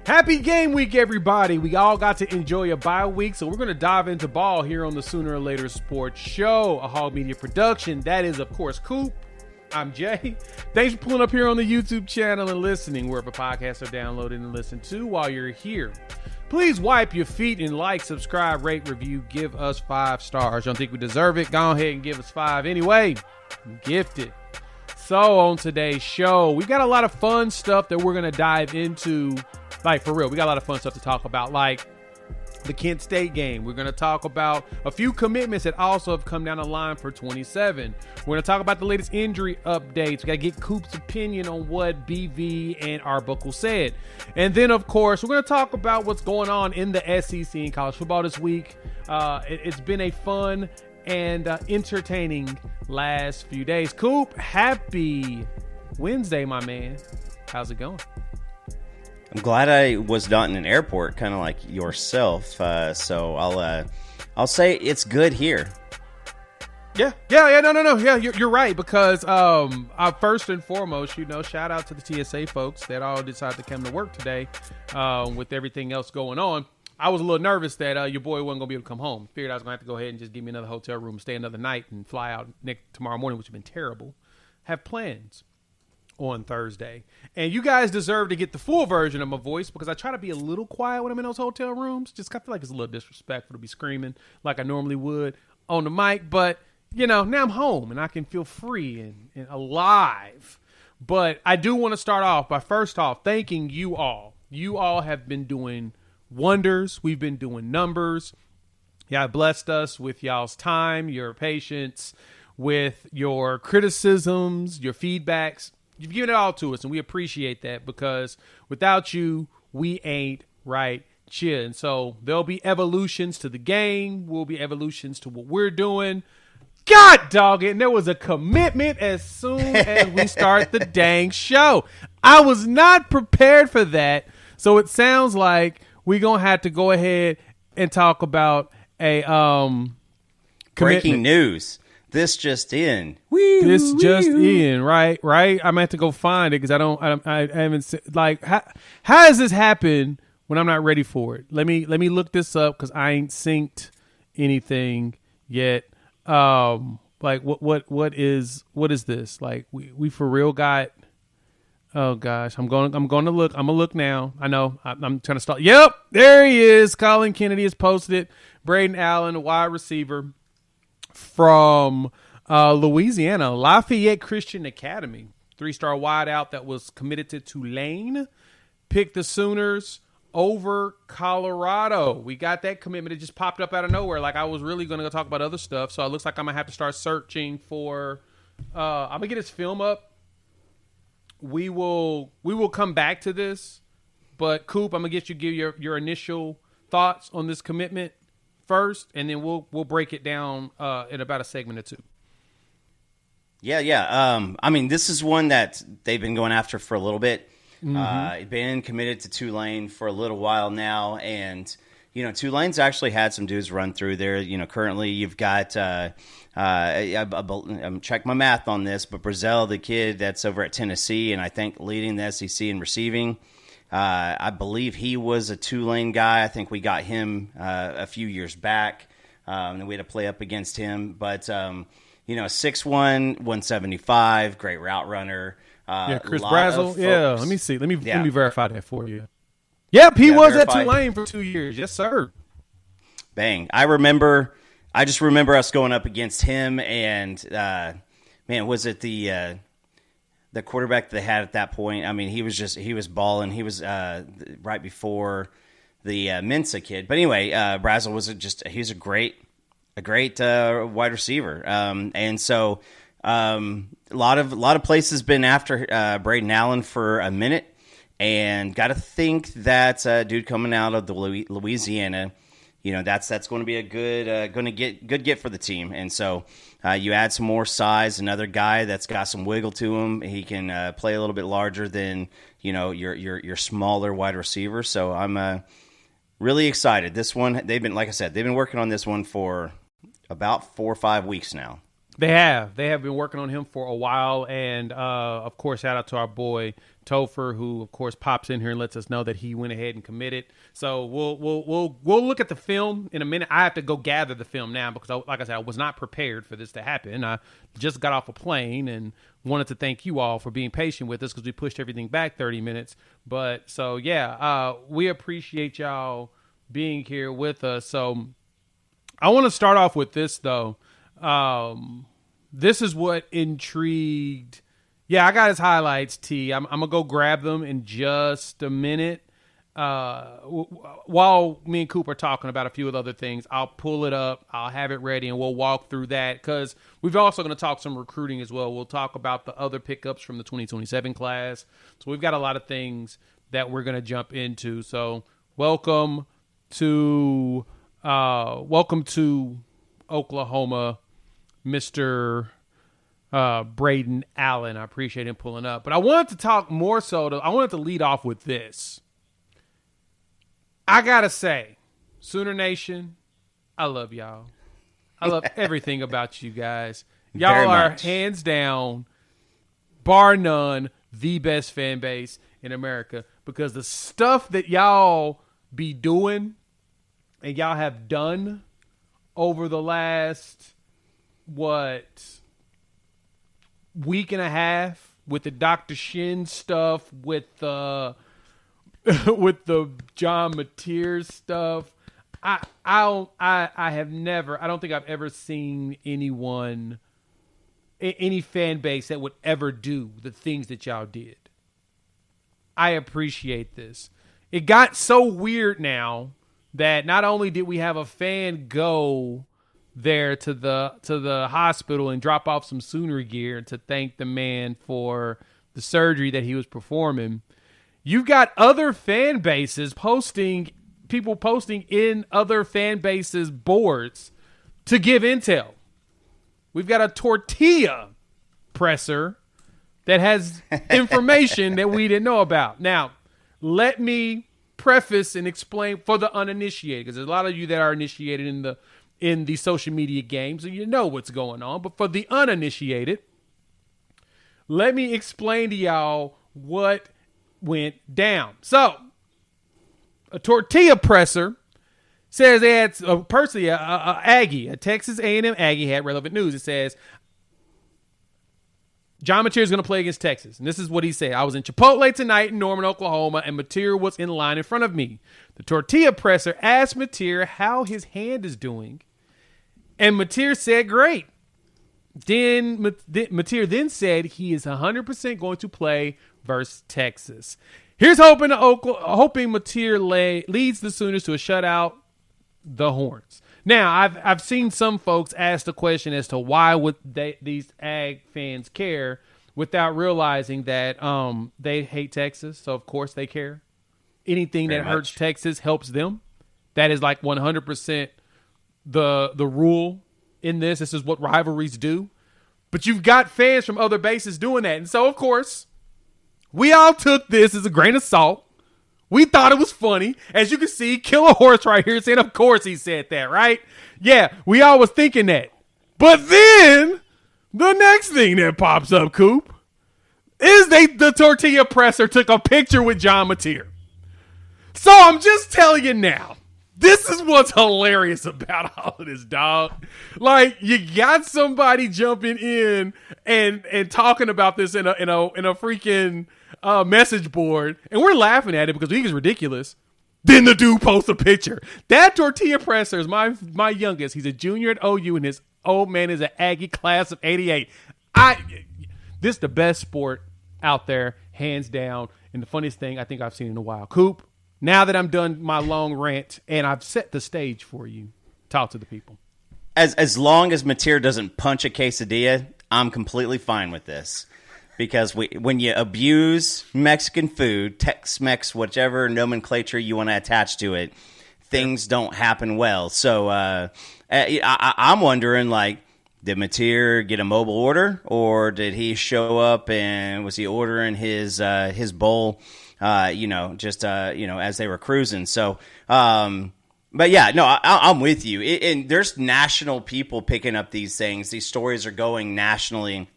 Happy game week, everybody. We all got to enjoy a bye week, so we're going to dive into ball here on the Sooner or Later Sports Show, a Hog Media production. That is, of course, Coop. I'm Jay. Thanks for pulling up here on the YouTube channel and listening wherever podcasts are downloaded and listened to while you're here. Please wipe your feet and like, subscribe, rate, review, give us 5 stars. Don't think we deserve it? Go ahead and give us 5 anyway. Gifted. So on today's show, we've got a lot of fun stuff that we're going to dive into. Like, for real, we got a lot of fun stuff to talk about, like the Kent State game. We're going to talk about a few commitments that also have come down the line for 27. We're going to talk about the latest injury updates. We got to get Coop's opinion on what BV and Arbuckle said. And then, of course, we're going to talk about what's going on in the SEC in college football this week. It's been a fun and entertaining last few days. Coop, happy Wednesday, my man. How's it going? I'm glad I was not in an airport, kind of like yourself. So I'll say it's good here. No. Yeah, you're right, because first and foremost, shout out to the TSA folks that all decided to come to work today with everything else going on. I was a little nervous that your boy wasn't going to be able to come home. Figured I was going to have to go ahead and just give me another hotel room, stay another night, and fly out tomorrow morning, which would have been terrible. Have plans on Thursday. And you guys deserve to get the full version of my voice, because I try to be a little quiet when I'm in those hotel rooms. Just I feel like it's a little disrespectful to be screaming like I normally would on the mic. But, now I'm home and I can feel free and alive. But I do want to start off by first off thanking you all. You all have been doing wonders. We've been doing numbers. Y'all blessed us with y'all's time, your patience, with your criticisms, your feedbacks. You've given it all to us, and we appreciate that, because without you, we ain't right here. And so there'll be evolutions to the game. Will be evolutions to what we're doing. God dog it. And there was a commitment as soon as we start the dang show. I was not prepared for that. So it sounds like we're going to have to go ahead and talk about a breaking news. This just in. Right? I'm gonna have to go find it, because I haven't, like, how does this happen when I'm not ready for it? Let me look this up, because I ain't synced anything yet. Like what is this? Like we for real got. Oh gosh, I'm going to look. I'm gonna look now. I know I'm trying to start. Yep, there he is. Colin Kennedy has posted it. Braden Allen, a wide receiver from Louisiana, Lafayette Christian Academy, 3-star wideout that was committed to Tulane, picked the Sooners over Colorado. We got that commitment. It just popped up out of nowhere. Like, I was really going to go talk about other stuff, so it looks like I'm going to have to start searching for I'm going to get his film up. We will come back to this, but Coop, I'm going to get you give your initial thoughts on this commitment first, and then we'll break it down in about a segment or two. Yeah. I mean, this is one that they've been going after for a little bit. Been committed to Tulane for a little while now, and Tulane's actually had some dudes run through there. Currently you've got I'm check my math on this, but Brazel, the kid that's over at Tennessee, and I think leading the SEC in receiving. I believe he was a Tulane guy. I think we got him a few years back, and we had to play up against him. But 6'1", 175, great route runner. Chris Brazel. Yeah, let me see. Let me verify that for you. Yep, he was at Tulane for 2 years. Yes, sir. Bang! I just remember us going up against him, and was it the quarterback that they had at that point? I mean, he was balling. He was right before the Mensa kid. But anyway, Brazel was he's a great wide receiver. And so a lot of places been after Braden Allen for a minute, and got to think that dude coming out of the Louisiana, that's going to be a good get for the team. And so you add some more size, another guy that's got some wiggle to him. He can play a little bit larger than your smaller wide receiver. So I'm really excited. This one, they've been working on this one for about 4 or 5 weeks now. They have been working on him for a while, and of course, shout out to our boy Topher, who of course pops in here and lets us know that he went ahead and committed. So we'll look at the film in a minute. I have to go gather the film now because, like I said, I was not prepared for this to happen. I just got off a plane and wanted to thank you all for being patient with us because we pushed everything back 30 minutes. But so yeah, we appreciate y'all being here with us. So I want to start off with this though. This is what intrigued. Yeah, I got his highlights, T. I'm going to go grab them in just a minute. While me and Coop are talking about a few of the other things, I'll pull it up. I'll have it ready, and we'll walk through that because we've also going to talk some recruiting as well. We'll talk about the other pickups from the 2027 class. So we've got a lot of things that we're going to jump into. So welcome to Oklahoma, Mr. Braden Allen. I appreciate him pulling up. But I wanted to talk more so. I wanted to lead off with this. I got to say, Sooner Nation, I love y'all. I love everything about you guys. Y'all are hands down, bar none, the best fan base in America because the stuff that y'all be doing and y'all have done over the last week and a half with the Dr. Shin stuff, with the John Mateers stuff. I don't think I've ever seen any fan base that would ever do the things that y'all did. I appreciate this. It got so weird now that not only did we have a fan go there to the hospital and drop off some Sooner gear to thank the man for the surgery that he was performing, you've got other fan bases posting in other fan bases boards to give intel. We've got a tortilla presser that has information that we didn't know about. Now, let me preface and explain for the uninitiated, because there's a lot of you that are initiated in the social media games, and you know what's going on. But for the uninitiated, let me explain to y'all what went down. So, a tortilla presser says they had a Aggie, a Texas A&M Aggie had relevant news. It says, John Mateer is going to play against Texas. And this is what he said. I was in Chipotle tonight in Norman, Oklahoma, and Mateer was in line in front of me. The tortilla presser asked Mateer how his hand is doing, and Mateer said, great. Then Mateer then said he is 100% going to play versus Texas. Here's hoping Mateer leads the Sooners to a shutout, the Horns. Now, I've seen some folks ask the question as to why would these Ag fans care without realizing that they hate Texas, so of course they care. Anything that hurts Texas helps them. That is like 100% the rule in this. This is what rivalries do. But you've got fans from other bases doing that. And so, of course, we all took this as a grain of salt. We thought it was funny. As you can see, Killer Horse right here saying, of course he said that, right? Yeah, we all was thinking that. But then, the next thing that pops up, Coop, is the tortilla presser took a picture with John Mateer. So I'm just telling you now, this is what's hilarious about all of this, dog. Like, you got somebody jumping in and talking about this in a freaking message board, and we're laughing at it because we think it's ridiculous. Then the dude posts a picture. That tortilla presser is my youngest. He's a junior at OU, and his old man is an Aggie class of '88. This is the best sport out there, hands down, and the funniest thing I think I've seen in a while. Coop, now that I'm done my long rant and I've set the stage for you, talk to the people. As long as Mateer doesn't punch a quesadilla, I'm completely fine with this. Because when you abuse Mexican food, Tex-Mex, whichever nomenclature you want to attach to it, things don't happen well. So I'm wondering, like, did Mateer get a mobile order, or did he show up and was he ordering his bowl, as they were cruising? So, But yeah, no, I'm with you. And there's national people picking up these things. These stories are going nationally.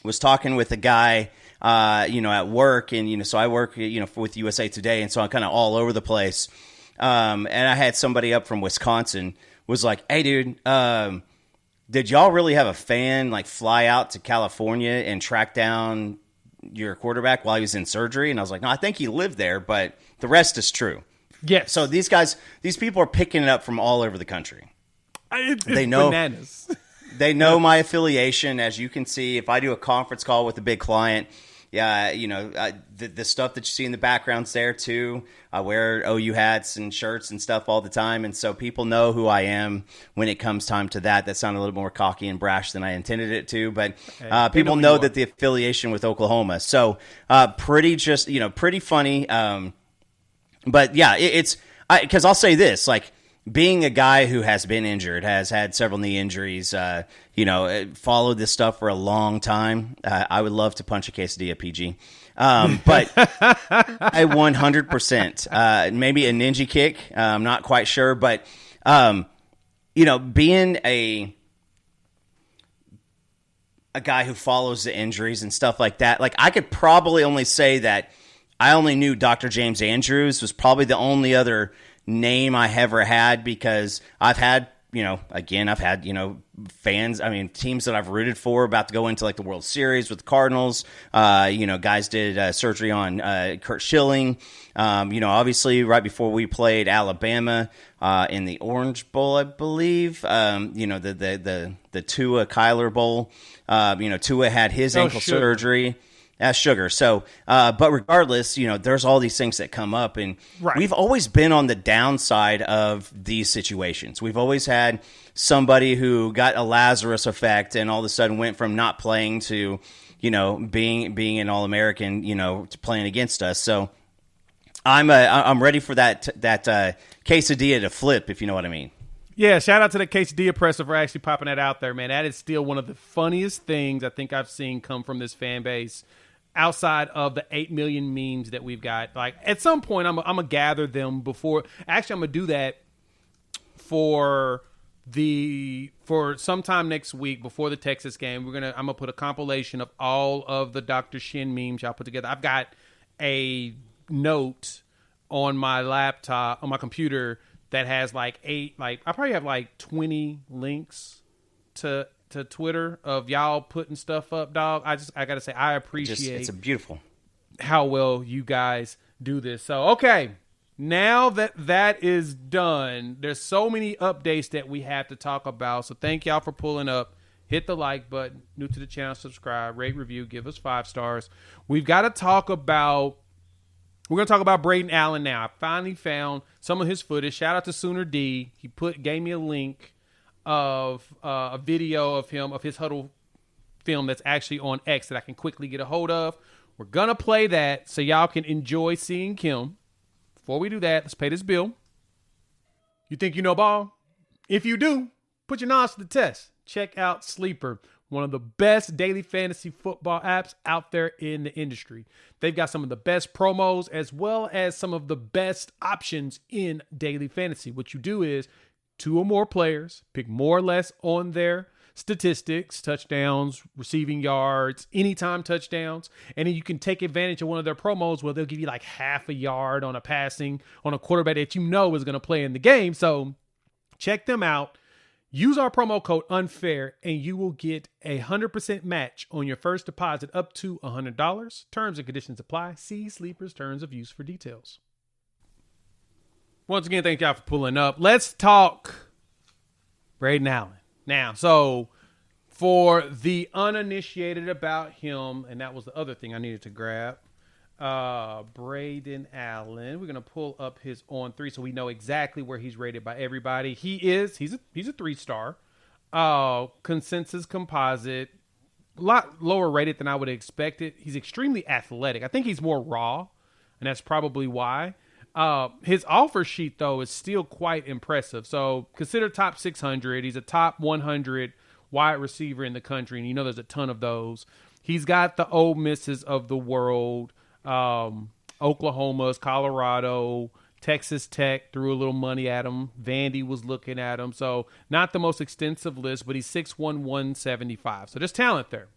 Was talking with a guy, at work, and so I work, with USA Today, and so I'm kind of all over the place. And I had somebody up from Wisconsin was like, "Hey, dude, did y'all really have a fan like fly out to California and track down your quarterback while he was in surgery?" And I was like, "No, I think he lived there, but the rest is true." Yeah. So these people are picking it up from all over the country. They know bananas. They know my affiliation, as you can see. If I do a conference call with a big client, the stuff that you see in the background's there too. I wear OU hats and shirts and stuff all the time, and so people know who I am when it comes time to that. That sounded a little more cocky and brash than I intended it to, but people know that the affiliation with Oklahoma. So pretty funny. But yeah, it's because I'll say this, like, being a guy who has been injured, has had several knee injuries, followed this stuff for a long time. I would love to punch a quesadilla, PG. But I 100%, maybe a ninja kick. I'm not quite sure, but, being a guy who follows the injuries and stuff like that, like, I could probably only say that I only knew Dr. James Andrews was probably the only other name I ever had, because I've had, fans, teams that I've rooted for about to go into like the World Series with the Cardinals. Guys did surgery on Kurt Schilling. Obviously right before we played Alabama in the Orange Bowl, I believe, the Tua Kyler Bowl, Tua had his ankle surgery. As Sugar. So, but regardless, there's all these things that come up, and we've always been on the downside of these situations. We've always had somebody who got a Lazarus effect and all of a sudden went from not playing to, being an All-American, to playing against us. So I'm ready for that quesadilla to flip, if you know what I mean. Yeah, shout out to the quesadilla presser for actually popping that out there, man. That is still one of the funniest things I think I've seen come from this fan base. Outside of the 8 million memes that we've got, like, at some point I'm gonna gather them before. Actually, I'm gonna do that for sometime next week before the Texas game. I'm gonna put a compilation of all of the Dr. Shin memes y'all put together. I've got a note on my laptop, on my computer, that has I probably have like 20 links to Twitter of y'all putting stuff up, dog. I gotta say, I appreciate it's beautiful how well you guys do this. So, okay, now that is done, there's so many updates that we have to talk about. So thank y'all for pulling up. Hit the like button. New to the channel, subscribe, rate, review, give us 5 stars. We're going to talk about Braden Allen now. I finally found some of his footage. Shout out to Sooner D. He gave me a link of a video of his huddle film that's actually on X that I can quickly get a hold of. We're going to play that so y'all can enjoy seeing Kim. Before we do that, let's pay this bill. You think you know ball? If you do, put your knowledge to the test. Check out Sleeper, one of the best daily fantasy football apps out there in the industry. They've got some of the best promos as well as some of the best options in daily fantasy. What you do is 2 or more players, pick more or less on their statistics, touchdowns, receiving yards, anytime touchdowns, and then you can take advantage of one of their promos where they'll give you like half a yard on a passing on a quarterback that you know is going to play in the game. So check them out. Use our promo code UNFAIR and you will get 100% match on your first deposit up to $100. Terms and conditions apply. See Sleeper's terms of use for details. Once again, thank y'all for pulling up. Let's talk Braden Allen. Now, so for the uninitiated about him, and that was the other thing I needed to grab, Braden Allen. We're going to pull up his on 3 so we know exactly where he's rated by everybody. He's a 3-star. Consensus composite. A lot lower rated than I would have expected. He's extremely athletic. I think he's more raw, and that's probably why. His offer sheet, though, is still quite impressive. So consider top 600. He's a top 100 wide receiver in the country, and you know there's a ton of those. He's got the Ole Misses of the world, Oklahoma's, Colorado, Texas Tech threw a little money at him. Vandy was looking at him. So not the most extensive list, but he's 6'1", 175. So there's talent there.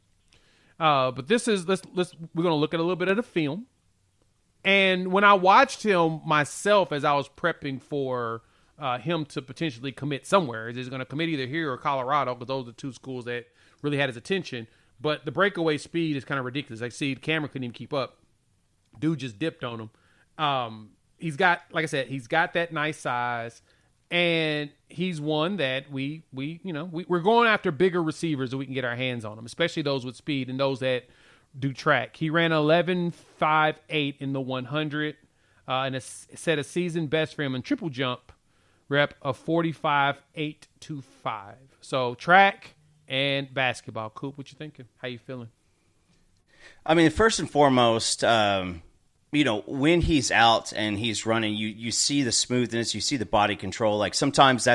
But this is we're going to look at a little bit of the film. And when I watched him myself as I was prepping for him to potentially commit somewhere, he's going to commit either here or Colorado, because those are the two schools that really had his attention. But the breakaway speed is kind of ridiculous. I see the camera couldn't even keep up. Dude just dipped on him. He's got, like I said, he's got that nice size, and he's one that we're going after bigger receivers that we can get our hands on them, especially those with speed and those that do track. He ran 11.58 in the 100, and set a season best for him in triple jump rep of 45.825. So track and basketball. Coop, what you thinking? How you feeling? I mean, first and foremost, when he's out and he's running, you see the smoothness, you see the body control. Like sometimes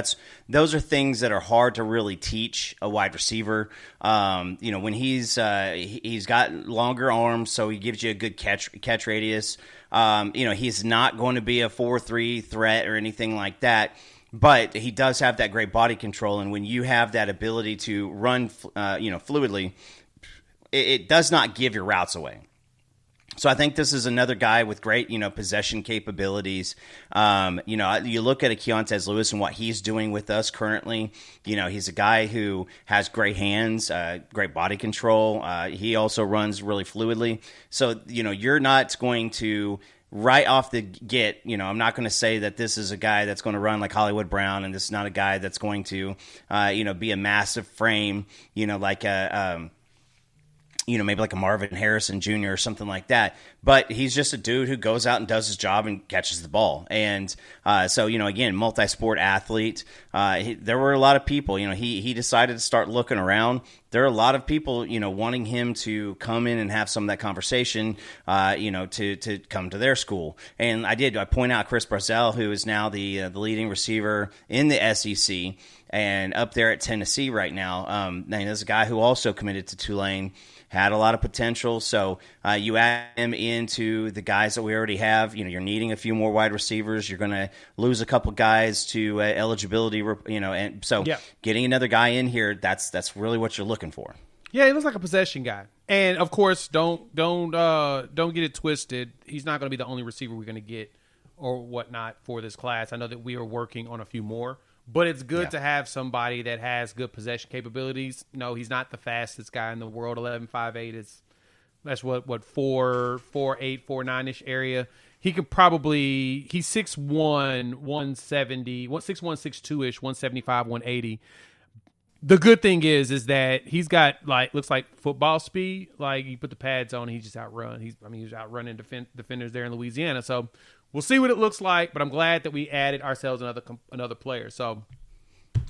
those are things that are hard to really teach a wide receiver. When he's got longer arms, so he gives you a good catch radius. He's not going to be a 4-3 threat or anything like that, but he does have that great body control. And when you have that ability to run, fluidly, it does not give your routes away. So I think this is another guy with great, possession capabilities. You look at Keontez Lewis and what he's doing with us currently. He's a guy who has great hands, great body control. He also runs really fluidly. So, you're not going to right off the get, I'm not going to say that this is a guy that's going to run like Hollywood Brown, and this is not a guy that's going to, be a massive frame, like a maybe like a Marvin Harrison Jr. or something like that. But he's just a dude who goes out and does his job and catches the ball. And again, multi-sport athlete. There were a lot of people, he decided to start looking around. There are a lot of people, wanting him to come in and have some of that conversation, to come to their school. And I point out Chris Brazzell, who is now the leading receiver in the SEC and up there at Tennessee right now. And there's a guy who also committed to Tulane, had a lot of potential. So you add him into the guys that we already have. You're needing a few more wide receivers. You're going to lose a couple guys to eligibility. And so getting another guy in here, that's really what you're looking for. Yeah, he looks like a possession guy. And of course, don't get it twisted. He's not going to be the only receiver we're going to get or whatnot for this class. I know that we are working on a few more. But it's good to have somebody that has good possession capabilities. No, he's not the fastest guy in the world. 11.58 that's what 4.8, 4.9-ish area. He could probably, he's 6'1", 170, 6'1", 6'2-ish, 175, 180. The good thing is that he's got looks like football speed. Like you put the pads on, he just outrun. He's outrunning defenders there in Louisiana. So we'll see what it looks like, but I'm glad that we added ourselves another player. So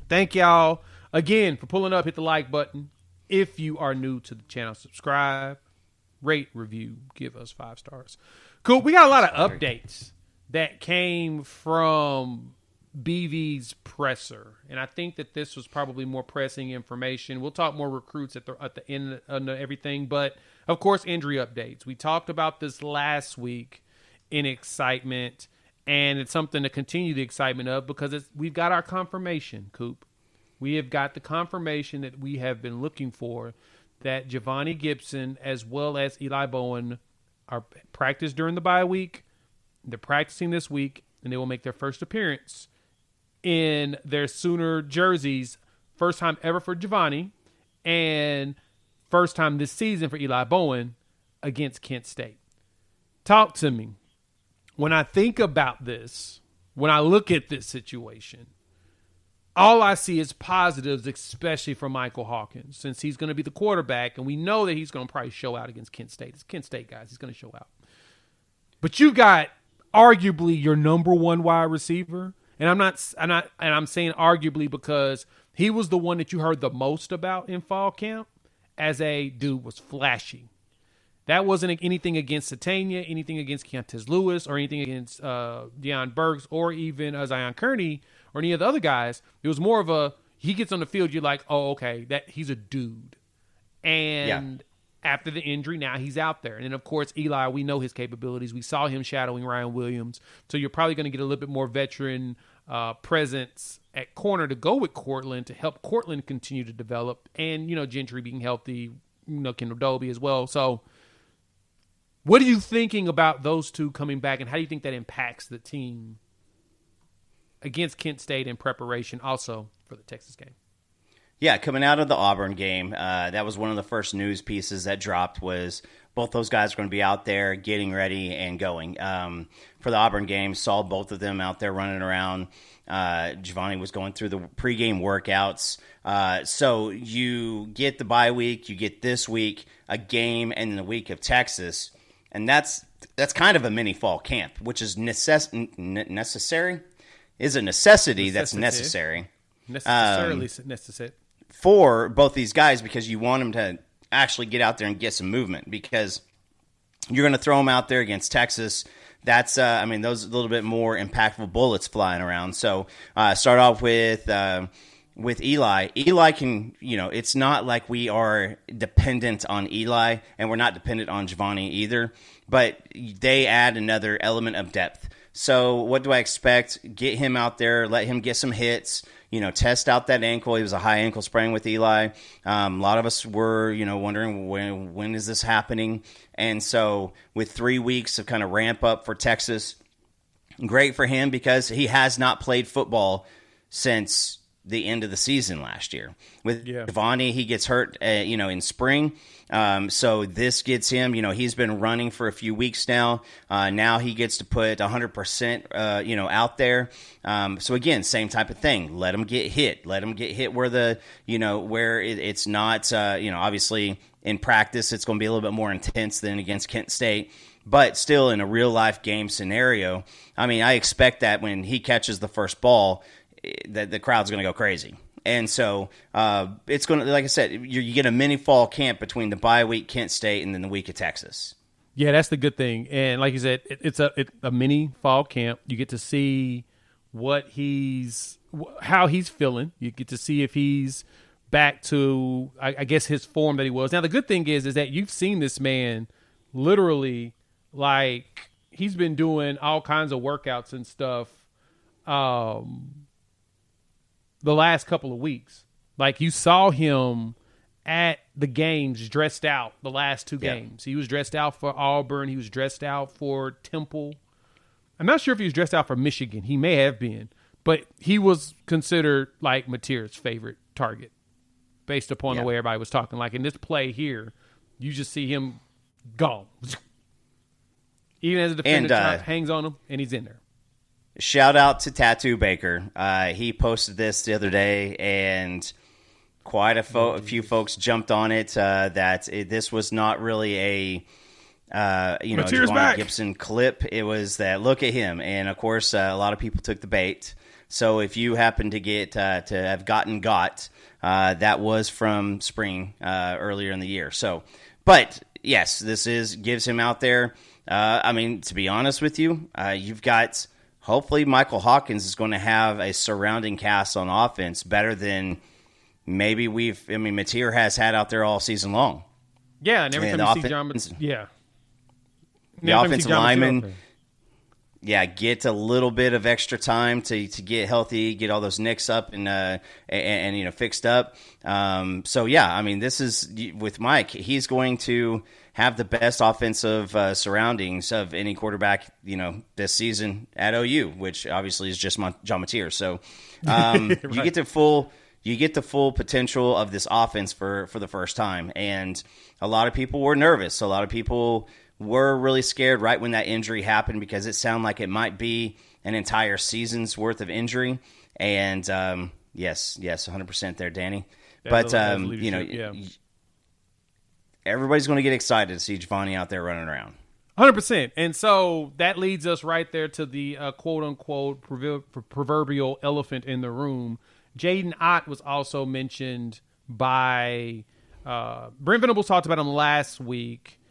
thank y'all again for pulling up. Hit the like button. If you are new to the channel, subscribe, rate, review, give us 5 stars. Cool. We got a lot of updates that came from BV's presser, and I think that this was probably more pressing information. We'll talk more recruits at the end of everything, but of course injury updates. We talked about this last week in excitement, and it's something to continue the excitement of because we've got our confirmation, Coop. We have got the confirmation that we have been looking for, that Giovanni Gibson as well as Eli Bowen are practiced during the bye week. They're practicing this week, and they will make their first appearance in their Sooner jerseys. First time ever for Giovanni, and first time this season for Eli Bowen against Kent State. Talk to me. When I think about this, when I look at this situation, all I see is positives, especially for Michael Hawkins, since he's going to be the quarterback, and we know that he's going to probably show out against Kent State. It's Kent State, guys. He's going to show out. But you got arguably your number one wide receiver, and I'm saying arguably because he was the one that you heard the most about in fall camp as a dude was flashy. That wasn't anything against Satania, anything against Keontez Lewis, or anything against Deion Burks, or even Zion Kearney, or any of the other guys. It was more of he gets on the field, you're like, oh, okay, that he's a dude. And after the injury, now he's out there. And then, of course, Eli, we know his capabilities. We saw him shadowing Ryan Williams. So you're probably going to get a little bit more veteran presence at corner to go with Cortland to help Cortland continue to develop. And, Gentry being healthy, Kendall Dobie as well. So what are you thinking about those two coming back, and how do you think that impacts the team against Kent State in preparation also for the Texas game? Yeah, coming out of the Auburn game, that was one of the first news pieces that dropped was both those guys are going to be out there getting ready and going. For the Auburn game, saw both of them out there running around. Giovanni was going through the pregame workouts. So you get the bye week, you get this week, a game, and the week of Texas. And that's kind of a mini fall camp, which is necessary. Is a necessity that's necessary. Necessarily necessary. For both these guys, because you want them to actually get out there and get some movement, because you're going to throw them out there against Texas. That's, those a little bit more impactful bullets flying around. So start off with Eli. Eli can, it's not like we are dependent on Eli, and we're not dependent on Giovanni either, but they add another element of depth. So what do I expect? Get him out there, let him get some hits, test out that ankle. He was a high ankle sprain with Eli. A lot of us were, wondering when is this happening? And so with 3 weeks of kind of ramp up for Texas, great for him because he has not played football since the end of the season last year. With Giovanni, he gets hurt, in spring. So this gets him, he's been running for a few weeks now. Now he gets to put 100%, out there. So again, same type of thing. Let him get hit. Let him get hit where where it's not, obviously in practice, it's going to be a little bit more intense than against Kent State. But still in a real life game scenario, I expect that when he catches the first ball, that the crowd's going to go crazy. And so it's going to, like I said, you get a mini fall camp between the bye week, Kent State, and then the week of Texas. Yeah, that's the good thing. And like you said, it's a mini fall camp. You get to see how he's feeling. You get to see if he's back to, I guess, his form that he was. Now, the good thing is that you've seen this man literally, like, he's been doing all kinds of workouts and stuff the last couple of weeks. Like, you saw him at the games dressed out the last two games. He was dressed out for Auburn. He was dressed out for Temple. I'm not sure if he was dressed out for Michigan. He may have been. But he was considered, like, Mateer's favorite target based upon the way everybody was talking. Like, in this play here, you just see him gone. Even as a defender hangs on him, and he's in there. Shout out to Tattoo Baker. He posted this the other day, and quite a few folks jumped on it. This was not really a Javon Gibson clip. It was that look at him, and of course, a lot of people took the bait. So if you happen to get to have gotten that was from spring earlier in the year. So, but yes, gives him out there. To be honest with you, you've got. Hopefully Michael Hawkins is going to have a surrounding cast on offense better than maybe Mateer has had out there all season long. Yeah, and every time you see John the offensive lineman, get a little bit of extra time to get healthy, get all those nicks up and fixed up. This is with Mike. He's going to have the best offensive surroundings of any quarterback, this season at OU, which obviously is just John Mateer. So right. you get the full potential of this offense for the first time. And a lot of people were nervous. A lot of people were really scared right when that injury happened because it sounded like it might be an entire season's worth of injury. And yes, 100% there, Danny. But everybody's going to get excited to see Giovanni out there running around. 100%. And so that leads us right there to the quote-unquote proverbial elephant in the room. Jaden Ott was also mentioned by Brent Venables talked about him last week,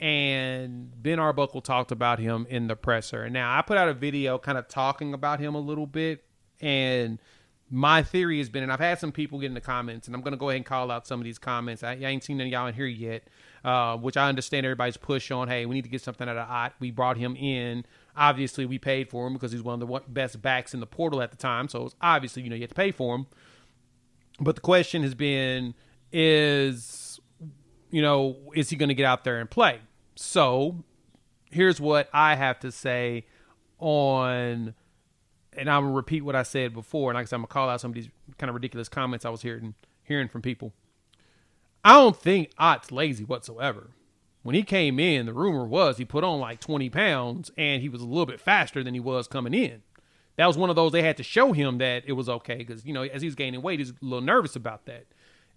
and Ben Arbuckle talked about him in the presser. And now I put out a video kind of talking about him a little bit, and my theory has been, and I've had some people get in the comments, and I'm going to go ahead and call out some of these comments. I ain't seen any of y'all in here yet, which I understand everybody's push on, hey, we need to get something out of Ott. We brought him in. Obviously, we paid for him because he's one of the best backs in the portal at the time, so it's obviously, you have to pay for him. But the question has been, is he going to get out there and play? So here's what I have to say on, and I'm going to repeat what I said before, and like I said, I'm going to call out some of these kind of ridiculous comments I was hearing from people. I don't think Ott's lazy whatsoever. When he came in, the rumor was he put on like 20 pounds, and he was a little bit faster than he was coming in. That was one of those they had to show him that it was okay because, as he was gaining weight, he was a little nervous about that.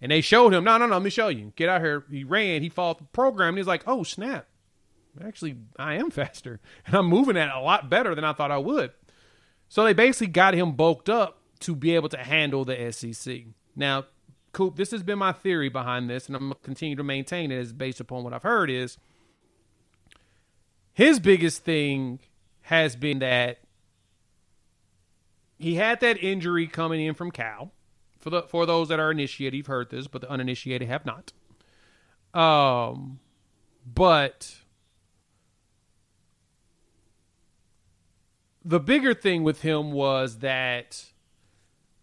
And they showed him, no, let me show you. Get out here. He ran. He followed the program, and he's like, oh, snap. Actually, I am faster, and I'm moving at a lot better than I thought I would. So they basically got him bulked up to be able to handle the SEC. Now, Coop, this has been my theory behind this, and I'm going to continue to maintain it as based upon what I've heard is his biggest thing has been that he had that injury coming in from Cal. For those that are initiated, you've heard this, but the uninitiated have not. But the bigger thing with him was that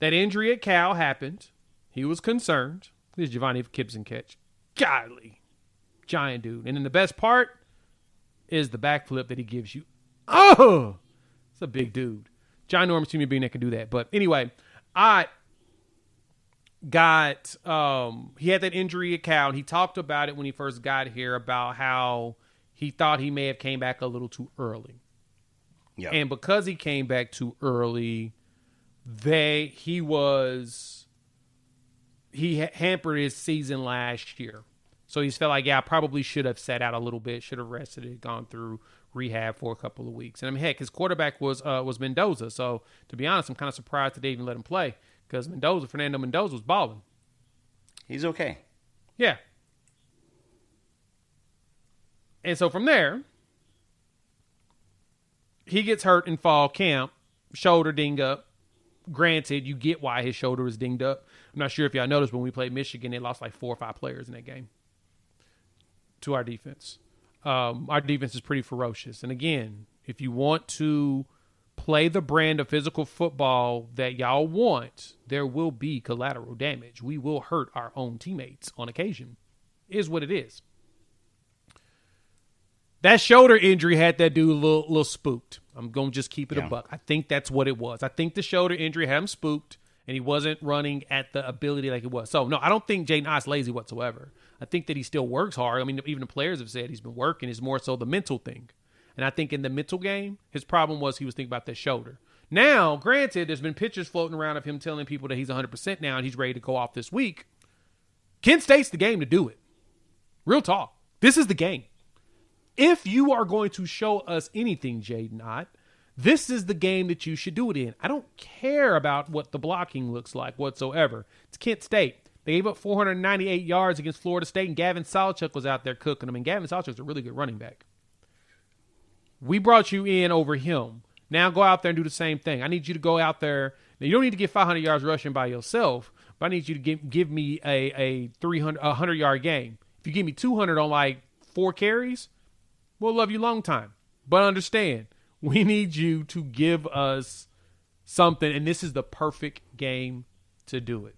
injury at Cal happened. He was concerned. This is Giovanni Gibson catch. Golly. Giant dude. And then the best part is the backflip that he gives you. Oh! It's a big dude. Ginormous human being that can do that. But anyway, he had that injury at Cal. And he talked about it when he first got here about how he thought he may have came back a little too early. Yep. And because he came back too early, he hampered his season last year. So he's felt like, I probably should have sat out a little bit, should have rested it, gone through rehab for a couple of weeks. And heck, his quarterback was Mendoza. So to be honest, I'm kind of surprised that they even let him play because Fernando Mendoza was balling. He's okay. Yeah. And so from there, he gets hurt in fall camp, shoulder dinged up. Granted, you get why his shoulder was dinged up. I'm not sure if y'all noticed when we played Michigan, they lost like 4 or 5 players in that game to our defense. Our defense is pretty ferocious. And again, if you want to play the brand of physical football that y'all want, there will be collateral damage. We will hurt our own teammates on occasion. Is what it is. That shoulder injury had that dude a little spooked. I'm going to just keep it a buck. I think that's what it was. I think the shoulder injury had him spooked, and he wasn't running at the ability like it was. So, no, I don't think Jaden Ott's lazy whatsoever. I think that he still works hard. I mean, even the players have said he's been working. It's more so the mental thing. And I think in the mental game, his problem was he was thinking about that shoulder. Now, granted, there's been pictures floating around of him telling people that he's 100% now and he's ready to go off this week. Kent State's the game to do it. Real talk. This is the game. If you are going to show us anything, Jaden Ott, this is the game that you should do it in. I don't care about what the blocking looks like whatsoever. It's Kent State. They gave up 498 yards against Florida State, and Gavin Sawchuk was out there cooking them. And Gavin Sawchuk's a really good running back. We brought you in over him. Now go out there and do the same thing. I need you to go out there. Now, you don't need to get 500 yards rushing by yourself, but I need you to give me a 100-yard game. If you give me 200 on like 4 carries, we'll love you long time. But understand, we need you to give us something, and this is the perfect game to do it.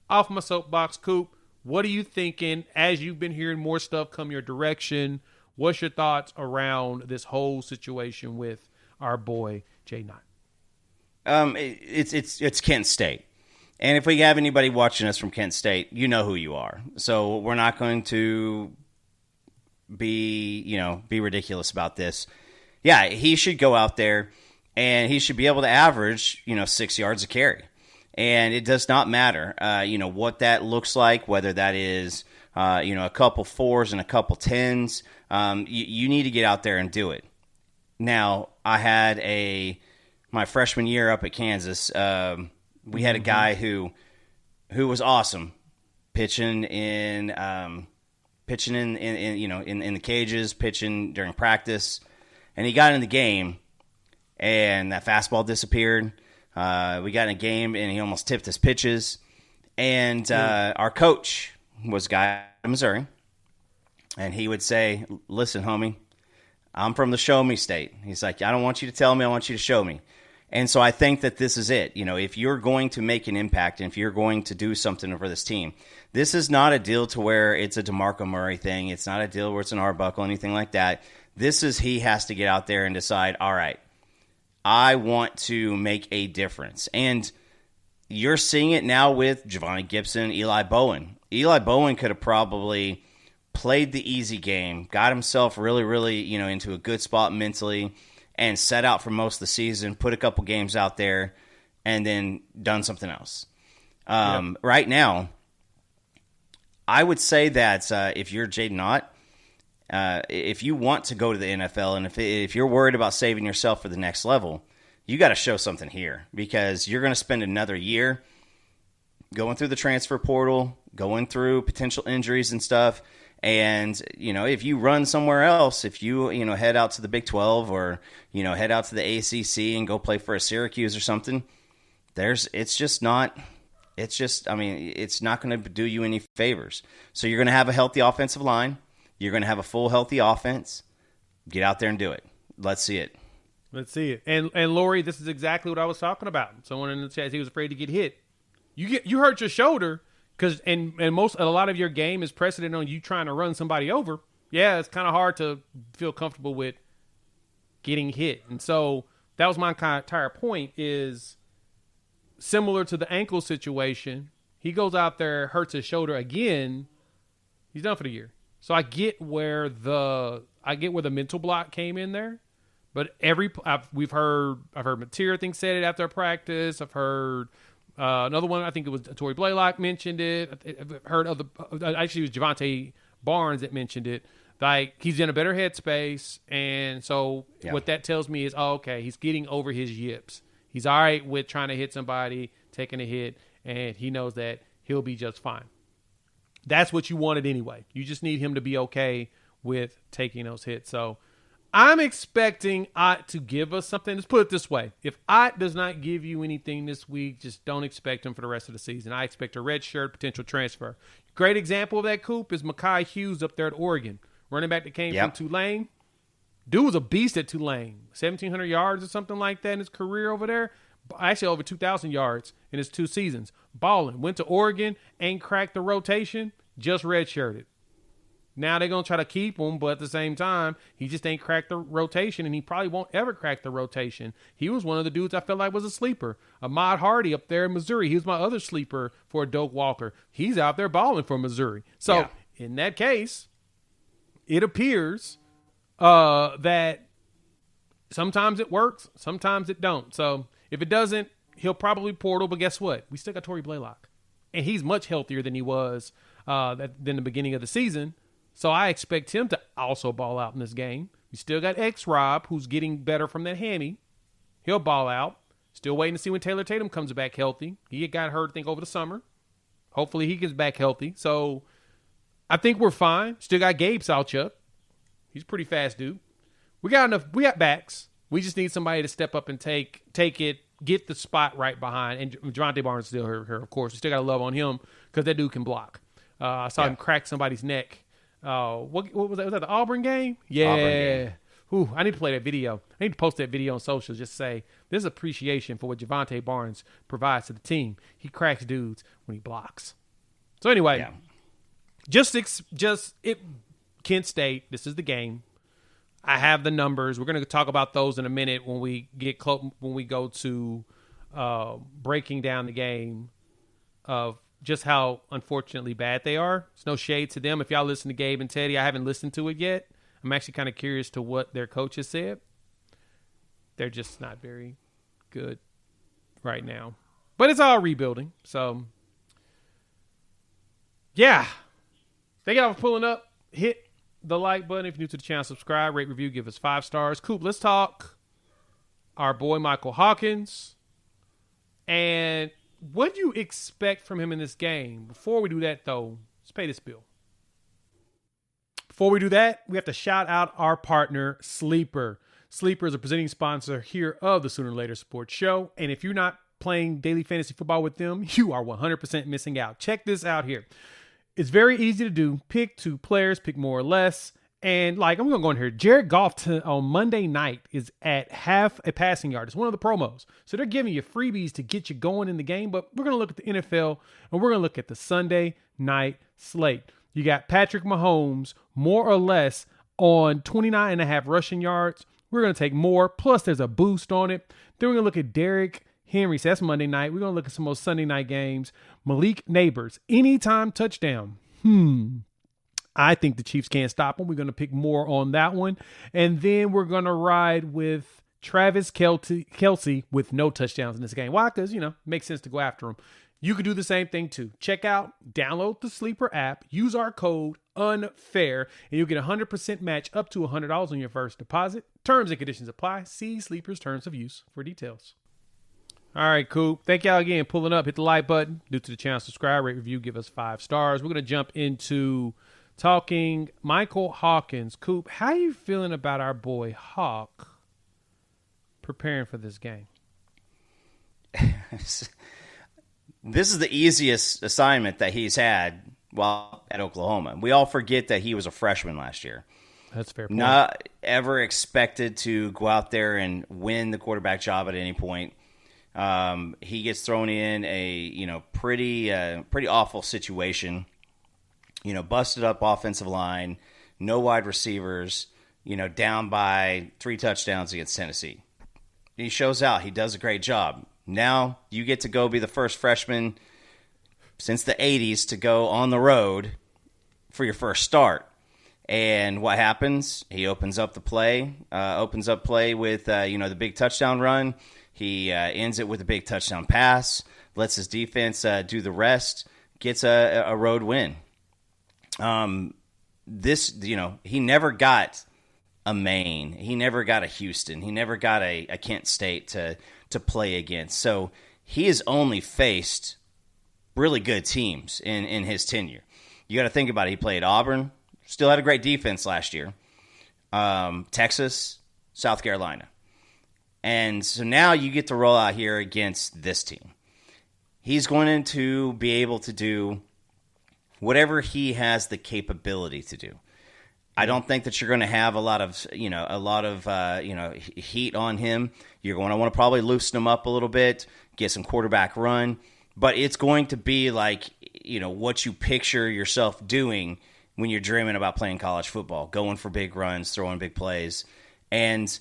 Off my soapbox, Coop, what are you thinking as you've been hearing more stuff come your direction? What's your thoughts around this whole situation with our boy, Jay Knott? It's Kent State. And if we have anybody watching us from Kent State, you know who you are. So we're not going to be ridiculous about this. Yeah, he should go out there and he should be able to average, 6 yards a carry. And it does not matter, what that looks like, whether that is, a couple 4s and a couple 10s. You need to get out there and do it. Now, I had my freshman year up at Kansas, we had a guy who was awesome pitching in the cages, pitching during practice, and he got in the game, and that fastball disappeared. We got in a game, and he almost tipped his pitches. And our coach was a guy in Missouri, and he would say, listen, homie, I'm from the show me state. He's like, I don't want you to tell me, I want you to show me. And so I think that this is it. If you're going to make an impact and if you're going to do something for this team, this is not a deal to where it's a DeMarco Murray thing. It's not a deal where it's an Arbuckle, anything like that. This is he has to get out there and decide, all right, I want to make a difference. And you're seeing it now with Javonte Gibson, Eli Bowen. Eli Bowen could have probably played the easy game, got himself really, really, into a good spot mentally, and set out for most of the season, put a couple games out there, and then done something else. Right now, I would say that if you're Jaden Ott, if you want to go to the NFL, and if you're worried about saving yourself for the next level, you got to show something here, because you're going to spend another year going through the transfer portal, going through potential injuries and stuff. And, if you run somewhere else, if you, head out to the Big 12 or, head out to the ACC and go play for a Syracuse or something, it's not going to do you any favors. So you're going to have a healthy offensive line. You're going to have a full healthy offense. Get out there and do it. Let's see it. Let's see it. And Lori, this is exactly what I was talking about. Someone in the chat, he was afraid to get hit. You hurt your shoulder. Because a lot of your game is precedent on you trying to run somebody over. Yeah, it's kind of hard to feel comfortable with getting hit. And so that was my entire point, is similar to the ankle situation. He goes out there, hurts his shoulder again. He's done for the year. So I get where the mental block came in there. But I've heard Mateer said it after a practice. I've heard. Another one, I think it was Tory Blaylock mentioned it. I've heard actually it was Javonte Barnes that mentioned it. Like, he's in a better headspace, and so what that tells me is, okay, he's getting over his yips. He's all right with trying to hit somebody, taking a hit, and he knows that he'll be just fine. That's what you wanted anyway. You just need him to be okay with taking those hits. So I'm expecting Ott to give us something. Let's put it this way. If Ott does not give you anything this week, just don't expect him for the rest of the season. I expect a red shirt, potential transfer. Great example of that, Coop, is Mekhi Hughes up there at Oregon. Running back that came from Tulane. Dude was a beast at Tulane. 1,700 yards or something like that in his career over there. Actually, over 2,000 yards in his 2 seasons. Balling. Went to Oregon, ain't cracked the rotation, just redshirted. Now they're going to try to keep him, but at the same time, he just ain't cracked the rotation, and he probably won't ever crack the rotation. He was one of the dudes I felt like was a sleeper. Ahmad Hardy up there in Missouri. He was my other sleeper for a Doak Walker. He's out there balling for Missouri. So in that case, it appears that sometimes it works, sometimes it don't. So if it doesn't, he'll probably portal, but guess what? We still got Tory Blaylock, and he's much healthier than he was than the beginning of the season. So I expect him to also ball out in this game. We still got X-Rob, who's getting better from that hammy. He'll ball out. Still waiting to see when Taylor Tatum comes back healthy. He got hurt, I think, over the summer. Hopefully he gets back healthy. So I think we're fine. Still got Gabe Sawchuk. He's a pretty fast dude. We got backs. We just need somebody to step up and take it, get the spot right behind. And Javonte Barnes is still here, of course. We still got to love on him because that dude can block. I saw him crack somebody's neck. What was that? Was that the Auburn game? Yeah. Auburn game. Ooh, I need to play that video. I need to post that video on social. Just say, this is appreciation for what Javonte Barnes provides to the team. He cracks dudes when he blocks. So anyway, Kent State, this is the game. I have the numbers. We're going to talk about those in a minute when we get close, when we go to breaking down the game of just how unfortunately bad they are. It's no shade to them. If y'all listen to Gabe and Teddy, I haven't listened to it yet. I'm actually kind of curious to what their coaches said. They're just not very good right now. But it's all rebuilding. So, yeah. Thank y'all for pulling up. Hit the like button if you're new to the channel. Subscribe, rate, review, give us 5 stars. Coop, let's talk our boy Michael Hawkins. And what do you expect from him in this game? Before we do that, though, let's pay this bill. Before we do that, we have to shout out our partner, Sleeper. Sleeper is a presenting sponsor here of the Sooner or Later Sports Show. And if you're not playing daily fantasy football with them, you are 100% missing out. Check this out here. It's very easy to do. Pick 2 players, pick more or less. And like, I'm going to go in here. Jared Goff on Monday night is at half a passing yard. It's one of the promos. So they're giving you freebies to get you going in the game. But we're going to look at the NFL and we're going to look at the Sunday night slate. You got Patrick Mahomes, more or less, on 29.5 rushing yards. We're going to take more. Plus, there's a boost on it. Then we're going to look at Derrick Henry. So that's Monday night. We're going to look at some more Sunday night games. Malik Neighbors, anytime touchdown. I think the Chiefs can't stop him. We're going to pick more on that one. And then we're going to ride with Travis Kelce with no touchdowns in this game. Why? Because, it makes sense to go after him. You could do the same thing too. Check out, download the Sleeper app, use our code UNFAIR, and you'll get a 100% match up to $100 on your first deposit. Terms and conditions apply. See Sleeper's terms of use for details. All right, Coop. Thank y'all again. Pulling up. Hit the like button. New to the channel, subscribe, rate, review, give us 5 stars. We're going to jump into talking Michael Hawkins. Coop, how are you feeling about our boy Hawk preparing for this game? This is the easiest assignment that he's had while at Oklahoma. We all forget that he was a freshman last year. That's a fair point. Not ever expected to go out there and win the quarterback job at any point. He gets thrown in a pretty awful situation. Busted up offensive line, no wide receivers. Down by 3 touchdowns against Tennessee. He shows out. He does a great job. Now you get to go be the first freshman since the 80s to go on the road for your first start. And what happens? He opens up play with the big touchdown run. He ends it with a big touchdown pass, lets his defense do the rest, gets a road win. He never got a Maine. He never got a Houston. He never got a Kent State to play against. So he has only faced really good teams in his tenure. You got to think about it. He played Auburn, still had a great defense last year, Texas, South Carolina. And so now you get to roll out here against this team. He's going to be able to do whatever he has the capability to do. I don't think that you're going to have a lot of heat on him. You're going to want to probably loosen him up a little bit, get some quarterback run, but it's going to be like, what you picture yourself doing when you're dreaming about playing college football, going for big runs, throwing big plays. And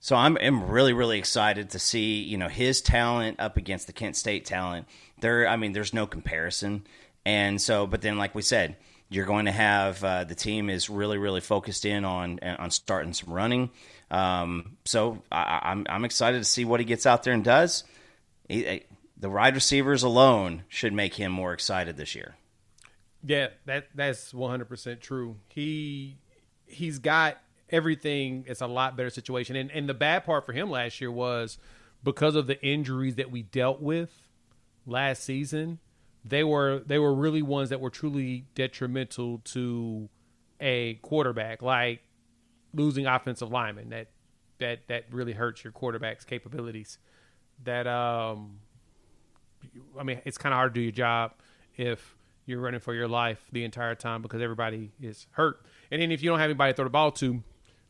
so I'm really, really excited to see, his talent up against the Kent State talent. There's no comparison. And so, but then like we said, you're going to have the team is really, really focused in on starting some running. So I'm excited to see what he gets out there and does. The wide receivers alone should make him more excited this year. Yeah, that's 100% true. He's got everything. It's a lot better situation. And the bad part for him last year was because of the injuries that we dealt with last season. They were really ones that were truly detrimental to a quarterback, like losing offensive linemen. That really hurts your quarterback's capabilities. It's kind of hard to do your job if you're running for your life the entire time because everybody is hurt. And then if you don't have anybody to throw the ball to,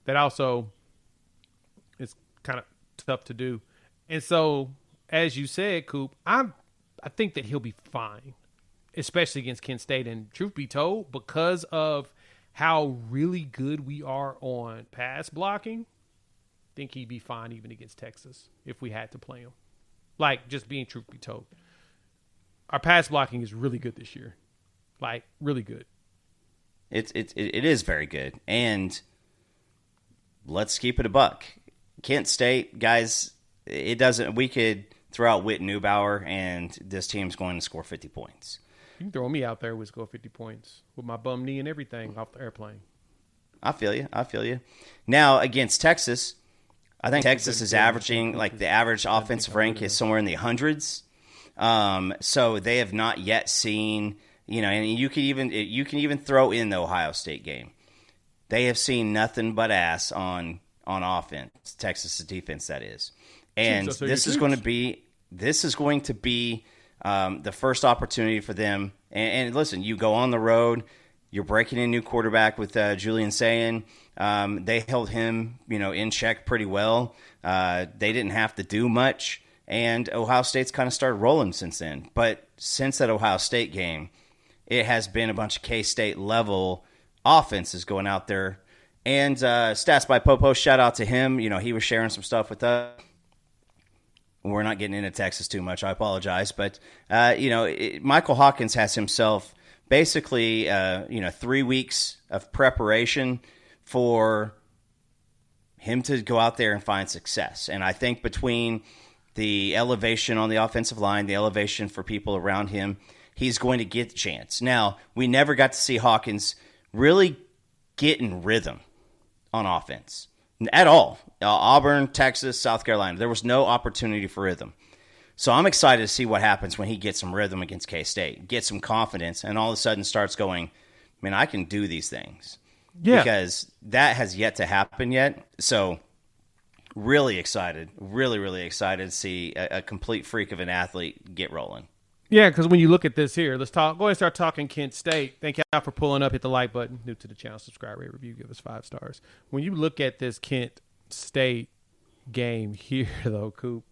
that also is kind of tough to do. And so, as you said, Coop, I think that he'll be fine, especially against Kent State. And truth be told, because of how really good we are on pass blocking, I think he'd be fine even against Texas if we had to play him. Like, just being truth be told. Our pass blocking is really good this year. Like, really good. It is very good. And let's keep it a buck. Kent State, guys, we could throw out Whit Neubauer, and this team's going to score 50 points. You can throw me out there with score 50 points with my bum knee and everything off the airplane. I feel you. Now, against Texas, I think Texas is averaging, like the average offensive rank is somewhere in the hundreds. So they have not yet seen, and you can even throw in the Ohio State game. They have seen nothing but ass on offense, Texas' defense, that is. And this is going to be this is going to be the first opportunity for them. And listen, you go on the road, you're breaking in a new quarterback with Julian Sayin. They held him, in check pretty well. They didn't have to do much, and Ohio State's kind of started rolling since then. But since that Ohio State game, it has been a bunch of K-State level offenses going out there. And Stats by Popo, shout out to him. He was sharing some stuff with us. We're not getting into Texas too much. I apologize. But, Michael Hawkins has himself basically, 3 weeks of preparation for him to go out there and find success. And I think between the elevation on the offensive line, the elevation for people around him, he's going to get the chance. Now, we never got to see Hawkins really get in rhythm on offense at all. Auburn, Texas, South Carolina, there was no opportunity for rhythm. So I'm excited to see what happens when he gets some rhythm against K-State, gets some confidence, and all of a sudden starts going, man, I can do these things. Yeah. Because that has yet to happen yet. So really excited, really, really excited to see a complete freak of an athlete get rolling. Yeah, because when you look at this here, let's talk. Go ahead and start talking Kent State. Thank y'all for pulling up. Hit the like button. New to the channel, subscribe, rate, review, give us 5 stars. When you look at this Kent State game here, though, Coop,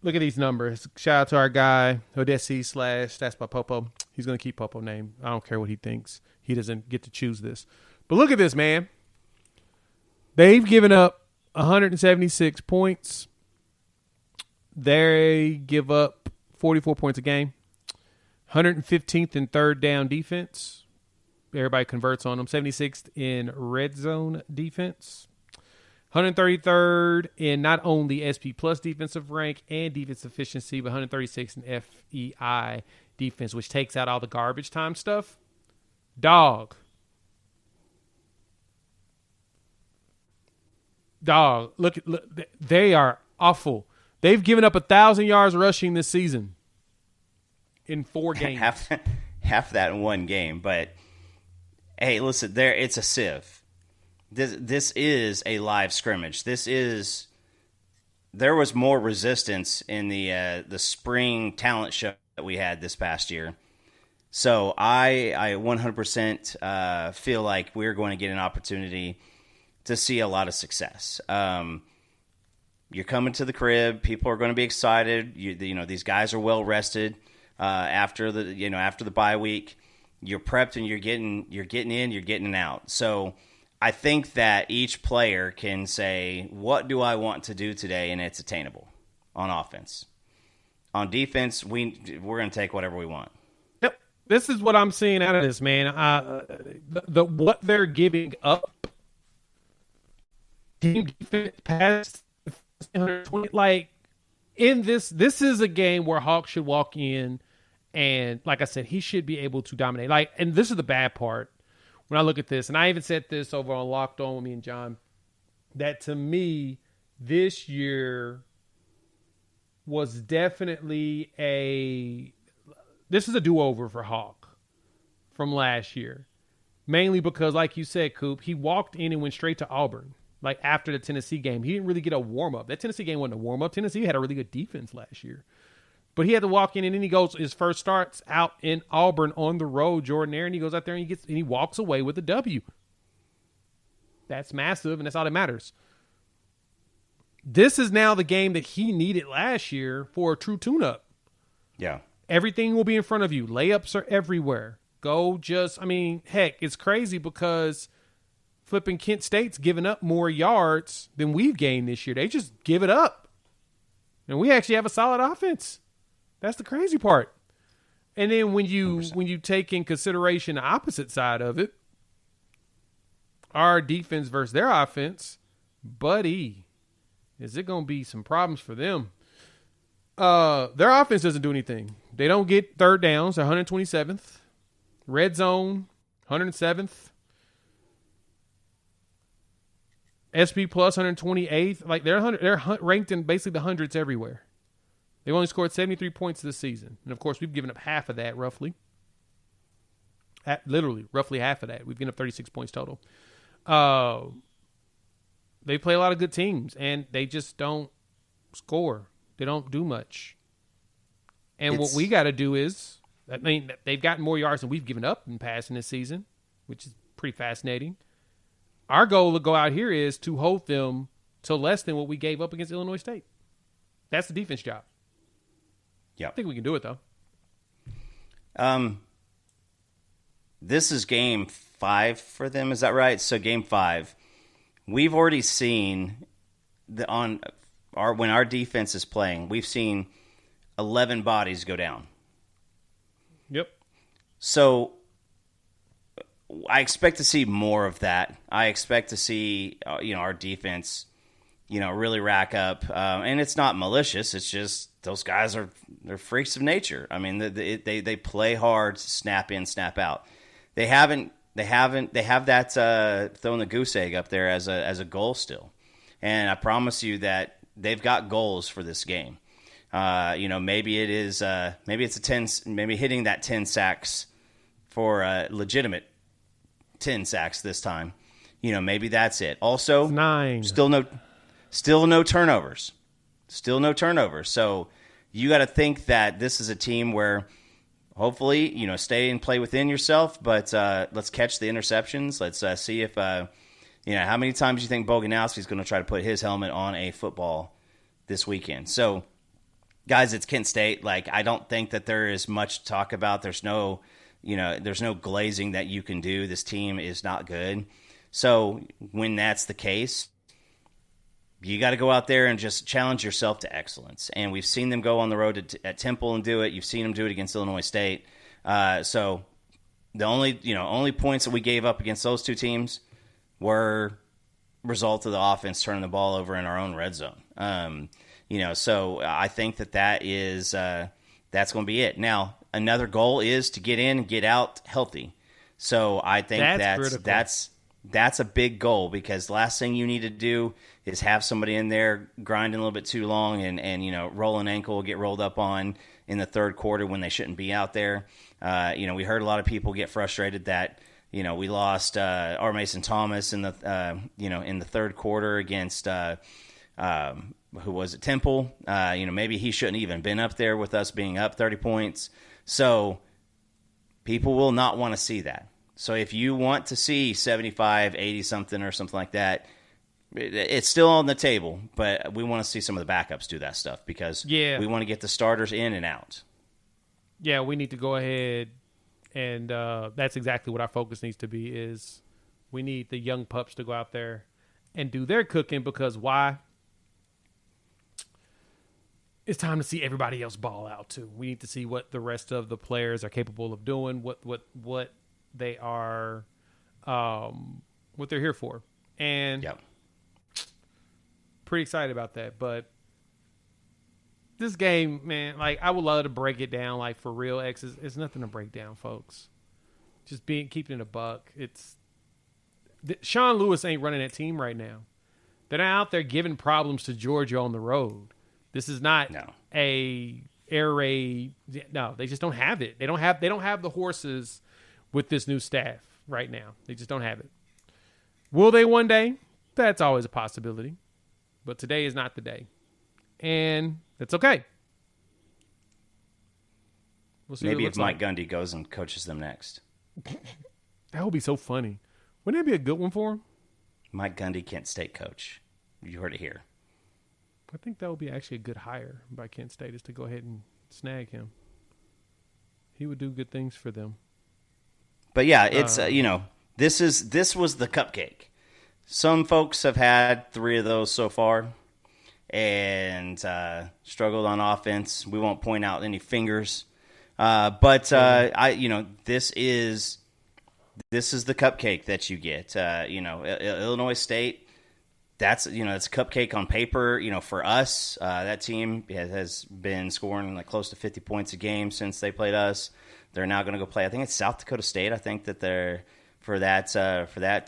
look at these numbers. Shout out to our guy, Odessi / Stats by Popo. He's going to keep Popo name. I don't care what he thinks. He doesn't get to choose this. But look at this, man. They've given up 176 points. They give up 44 points a game. 115th in third down defense. Everybody converts on them. 76th in red zone defense. 133rd in not only SP plus defensive rank and defense efficiency, but 136th in FEI defense, which takes out all the garbage time stuff. Dog. Look, they are awful. They've given up 1,000 yards rushing this season in 4 games. half that in one game. But hey, listen, it's a sieve. This is a live scrimmage. There was more resistance in the spring talent show that we had this past year. So I 100% feel like we're going to get an opportunity to see a lot of success. You're coming to the crib. People are going to be excited. These guys are well rested after the bye week. You're prepped and you're getting in, you're getting out. So I think that each player can say, what do I want to do today? And it's attainable on offense. On defense, we're going to take whatever we want. Yep. This is what I'm seeing out of this, man. What they're giving up, team defense past 120, like in this is a game where Hawk should walk in and, like I said, he should be able to dominate. Like, and this is the bad part. When I look at this, and I even said this over on Locked On with me and John, that to me, this year was definitely this is a do-over for Hawk from last year. Mainly because, like you said, Coop, he walked in and went straight to Auburn. Like after the Tennessee game, he didn't really get a warm-up. That Tennessee game wasn't a warm-up. Tennessee had a really good defense last year. But he had to walk in, and then he goes, his first starts out in Auburn on the road, Jordan-Hare, and he goes out there and he walks away with a W. That's massive, and that's all that matters. This is now the game that he needed last year for a true tune-up. Yeah. Everything will be in front of you. Layups are everywhere. Heck, it's crazy because flipping Kent State's giving up more yards than we've gained this year. They just give it up. And we actually have a solid offense. That's the crazy part. And then when you 100%. Take in consideration the opposite side of it, our defense versus their offense, buddy, is it going to be some problems for them? Their offense doesn't do anything. They don't get third downs. They're 127th. Red zone, 107th. SP plus 128th. Like they're ranked in basically the hundreds everywhere. They've only scored 73 points this season. And, of course, we've given up half of that, roughly. Literally, roughly half of that. We've given up 36 points total. They play a lot of good teams, and they just don't score. They don't do much. And what we got to do is, I mean, they've gotten more yards than we've given up in passing this season, which is pretty fascinating. Our goal to go out here is to hold them to less than what we gave up against Illinois State. That's the defense job. Yeah, I think we can do it, though. This is game 5 for them. Is that right? So game 5, we've already seen when our defense is playing, we've seen 11 bodies go down. Yep. So I expect to see more of that. I expect to see our defense really rack up, and it's not malicious. It's just those guys they're freaks of nature. I mean, they play hard, snap in, snap out. They have that throwing the goose egg up there as a goal still, and I promise you that they've got goals for this game. Maybe it's a 10, maybe hitting that 10 sacks for legitimate 10 sacks this time. Maybe that's it. Also, 9. Still no turnovers. Still no turnovers. So you got to think that this is a team where hopefully, stay and play within yourself, but let's catch the interceptions. Let's see if, how many times you think Boganowski's going to try to put his helmet on a football this weekend. So, guys, it's Kent State. I don't think that there is much to talk about. There's no glazing that you can do. This team is not good. So when that's the case, you got to go out there and just challenge yourself to excellence. And we've seen them go on the road at Temple and do it. You've seen them do it against Illinois State. So the only points that we gave up against those two teams were result of the offense turning the ball over in our own red zone. So I think that is that's going to be it. Now, another goal is to get in and get out healthy. So I think that's a big goal, because the last thing you need to do is have somebody in there grinding a little bit too long and roll an ankle, get rolled up on in the third quarter when they shouldn't be out there. We heard a lot of people get frustrated that we lost R. Mason Thomas in the third quarter against who was it, Temple. Maybe he shouldn't even been up there with us being up 30 points. So people will not want to see that. So if you want to see 75, 80 something or something like that, it's still on the table, but we want to see some of the backups do that stuff, because we want to get the starters in and out. Yeah, we need to go ahead, and that's exactly what our focus needs to be, is we need the young pups to go out there and do their cooking, because why? It's time to see everybody else ball out too. We need to see what the rest of the players are capable of doing, what they are, what they're here for. And pretty excited about that. But this game, man, I would love to break it down, for real. It's nothing to break down, folks. Just keeping it a buck. Sean Lewis ain't running that team right now. They're not out there giving problems to Georgia on the road. This is not a air raid. No, they just don't have it. They don't have the horses with this new staff right now. They just don't have it. Will they one day? That's always a possibility. But today is not the day. And that's okay. We'll see. Maybe if Mike Gundy goes and coaches them next. That would be so funny. Wouldn't that be a good one for him? Mike Gundy, Kent State coach. You heard it here. I think that would be actually a good hire by Kent State, is to go ahead and snag him. He would do good things for them. But yeah, it's this was the cupcake. Some folks have had 3 of those so far and struggled on offense. We won't point out any fingers, but this is the cupcake that you get. Illinois State. That's it's a cupcake on paper. For us, that team has been scoring close to 50 points a game since they played us. They're now going to go play. I think it's South Dakota State. I think that they're for that.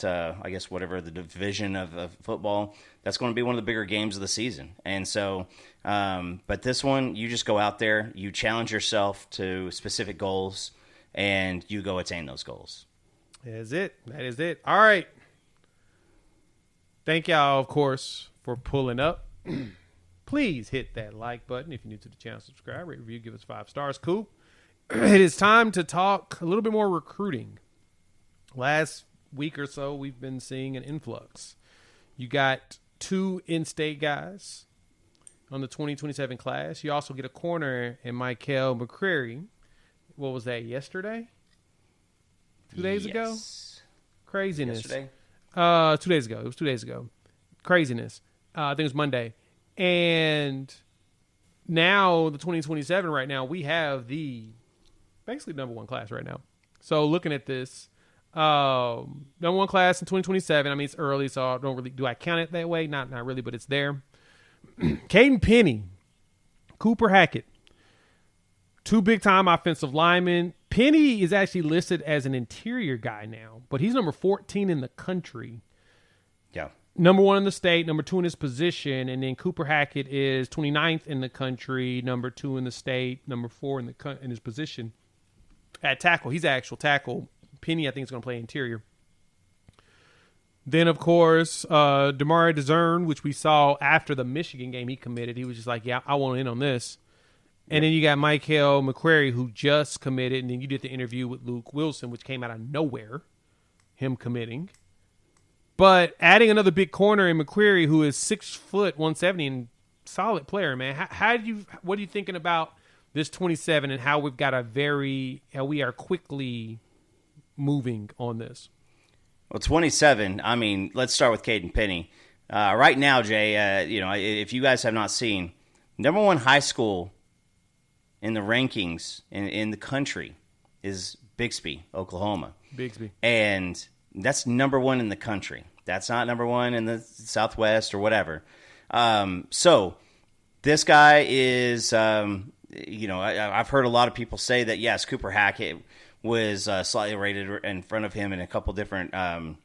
I guess whatever the division of football. That's going to be one of the bigger games of the season. And so, but this one, you just go out there, you challenge yourself to specific goals, and you go attain those goals. That is it. All right. Thank y'all, of course, for pulling up, please hit that like button. If you're new to the channel, subscribe, rate, review, give us 5 stars. Coop, it is time to talk a little bit more recruiting. Last week or so, we've been seeing an influx. You got 2 in-state guys on the 2027 class. You also get a corner in Michael McCreary. What was that, yesterday? 2 days ago? Craziness. Yesterday? 2 days ago. It was 2 days ago. Craziness. I think it was Monday. And now, the 2027 right now, we have the basically number 1 class right now. So looking at this, number 1 class in 2027. I mean, it's early, so I don't really, do I count it that way? Not really, but it's there. Caden Penny, Cooper Hackett, 2 big-time offensive linemen. Penny is actually listed as an interior guy now, but he's number 14 in the country. Yeah. Number 1 in the state, number 2 in his position, and then Cooper Hackett is 29th in the country, number 2 in the state, number 4 in his position at tackle. He's an actual tackle. Penny, I think, is going to play interior. Then, of course, Damari DeZern, which we saw after the Michigan game he committed. He was just like, yeah, I want in on this. And then you got Michael McCreary, who just committed, and then you did the interview with Luke Wilson, which came out of nowhere, him committing. But adding another big corner in McCreary, who is 6 foot 170 and solid player, man. What are you thinking about this 27 and how we are quickly moving on this? Well, 27. I mean, let's start with Caden Penny. Right now, Jay, if you guys have not seen, number 1 high school in the rankings in the country is Bixby, Oklahoma. Bixby, and that's number 1 in the country. That's not number 1 in the Southwest or whatever. So this guy is, I've heard a lot of people say that, yes, Cooper Hackett was slightly rated in front of him in a couple different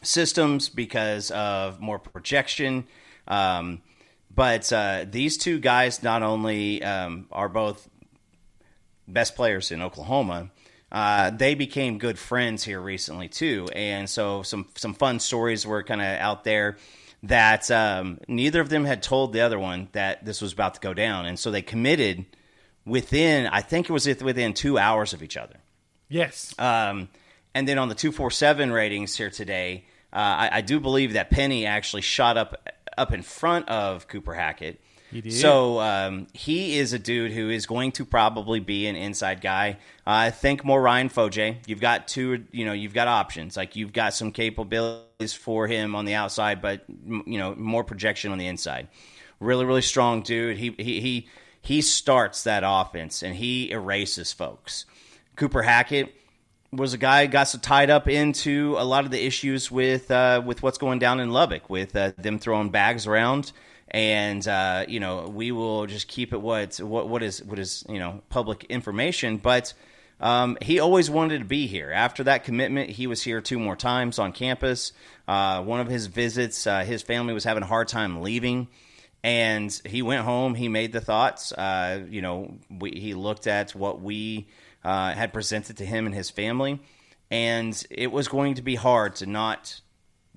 systems because of more projection. But these 2 guys not only are both best players in Oklahoma, they became good friends here recently too, and so some fun stories were kind of out there that neither of them had told the other one that this was about to go down, and so they committed within 2 hours of each other. Yes. And then on the 247 ratings here today, I do believe that Penny actually shot up in front of Cooper Hackett. He did. So he is a dude who is going to probably be an inside guy. Think more Ryan Foje. You've got you've got options. Like, you've got some capabilities for him on the outside, but more projection on the inside. Really, really strong dude. He starts that offense and he erases folks. Cooper Hackett was a guy who got so tied up into a lot of the issues with what's going down in Lubbock, with them throwing bags around. And we will just keep it what is public information. But he always wanted to be here. After that commitment, he was here 2 more times on campus. One of his visits, his family was having a hard time leaving, and he went home. He made the thoughts. He looked at what we had presented to him and his family, and it was going to be hard to not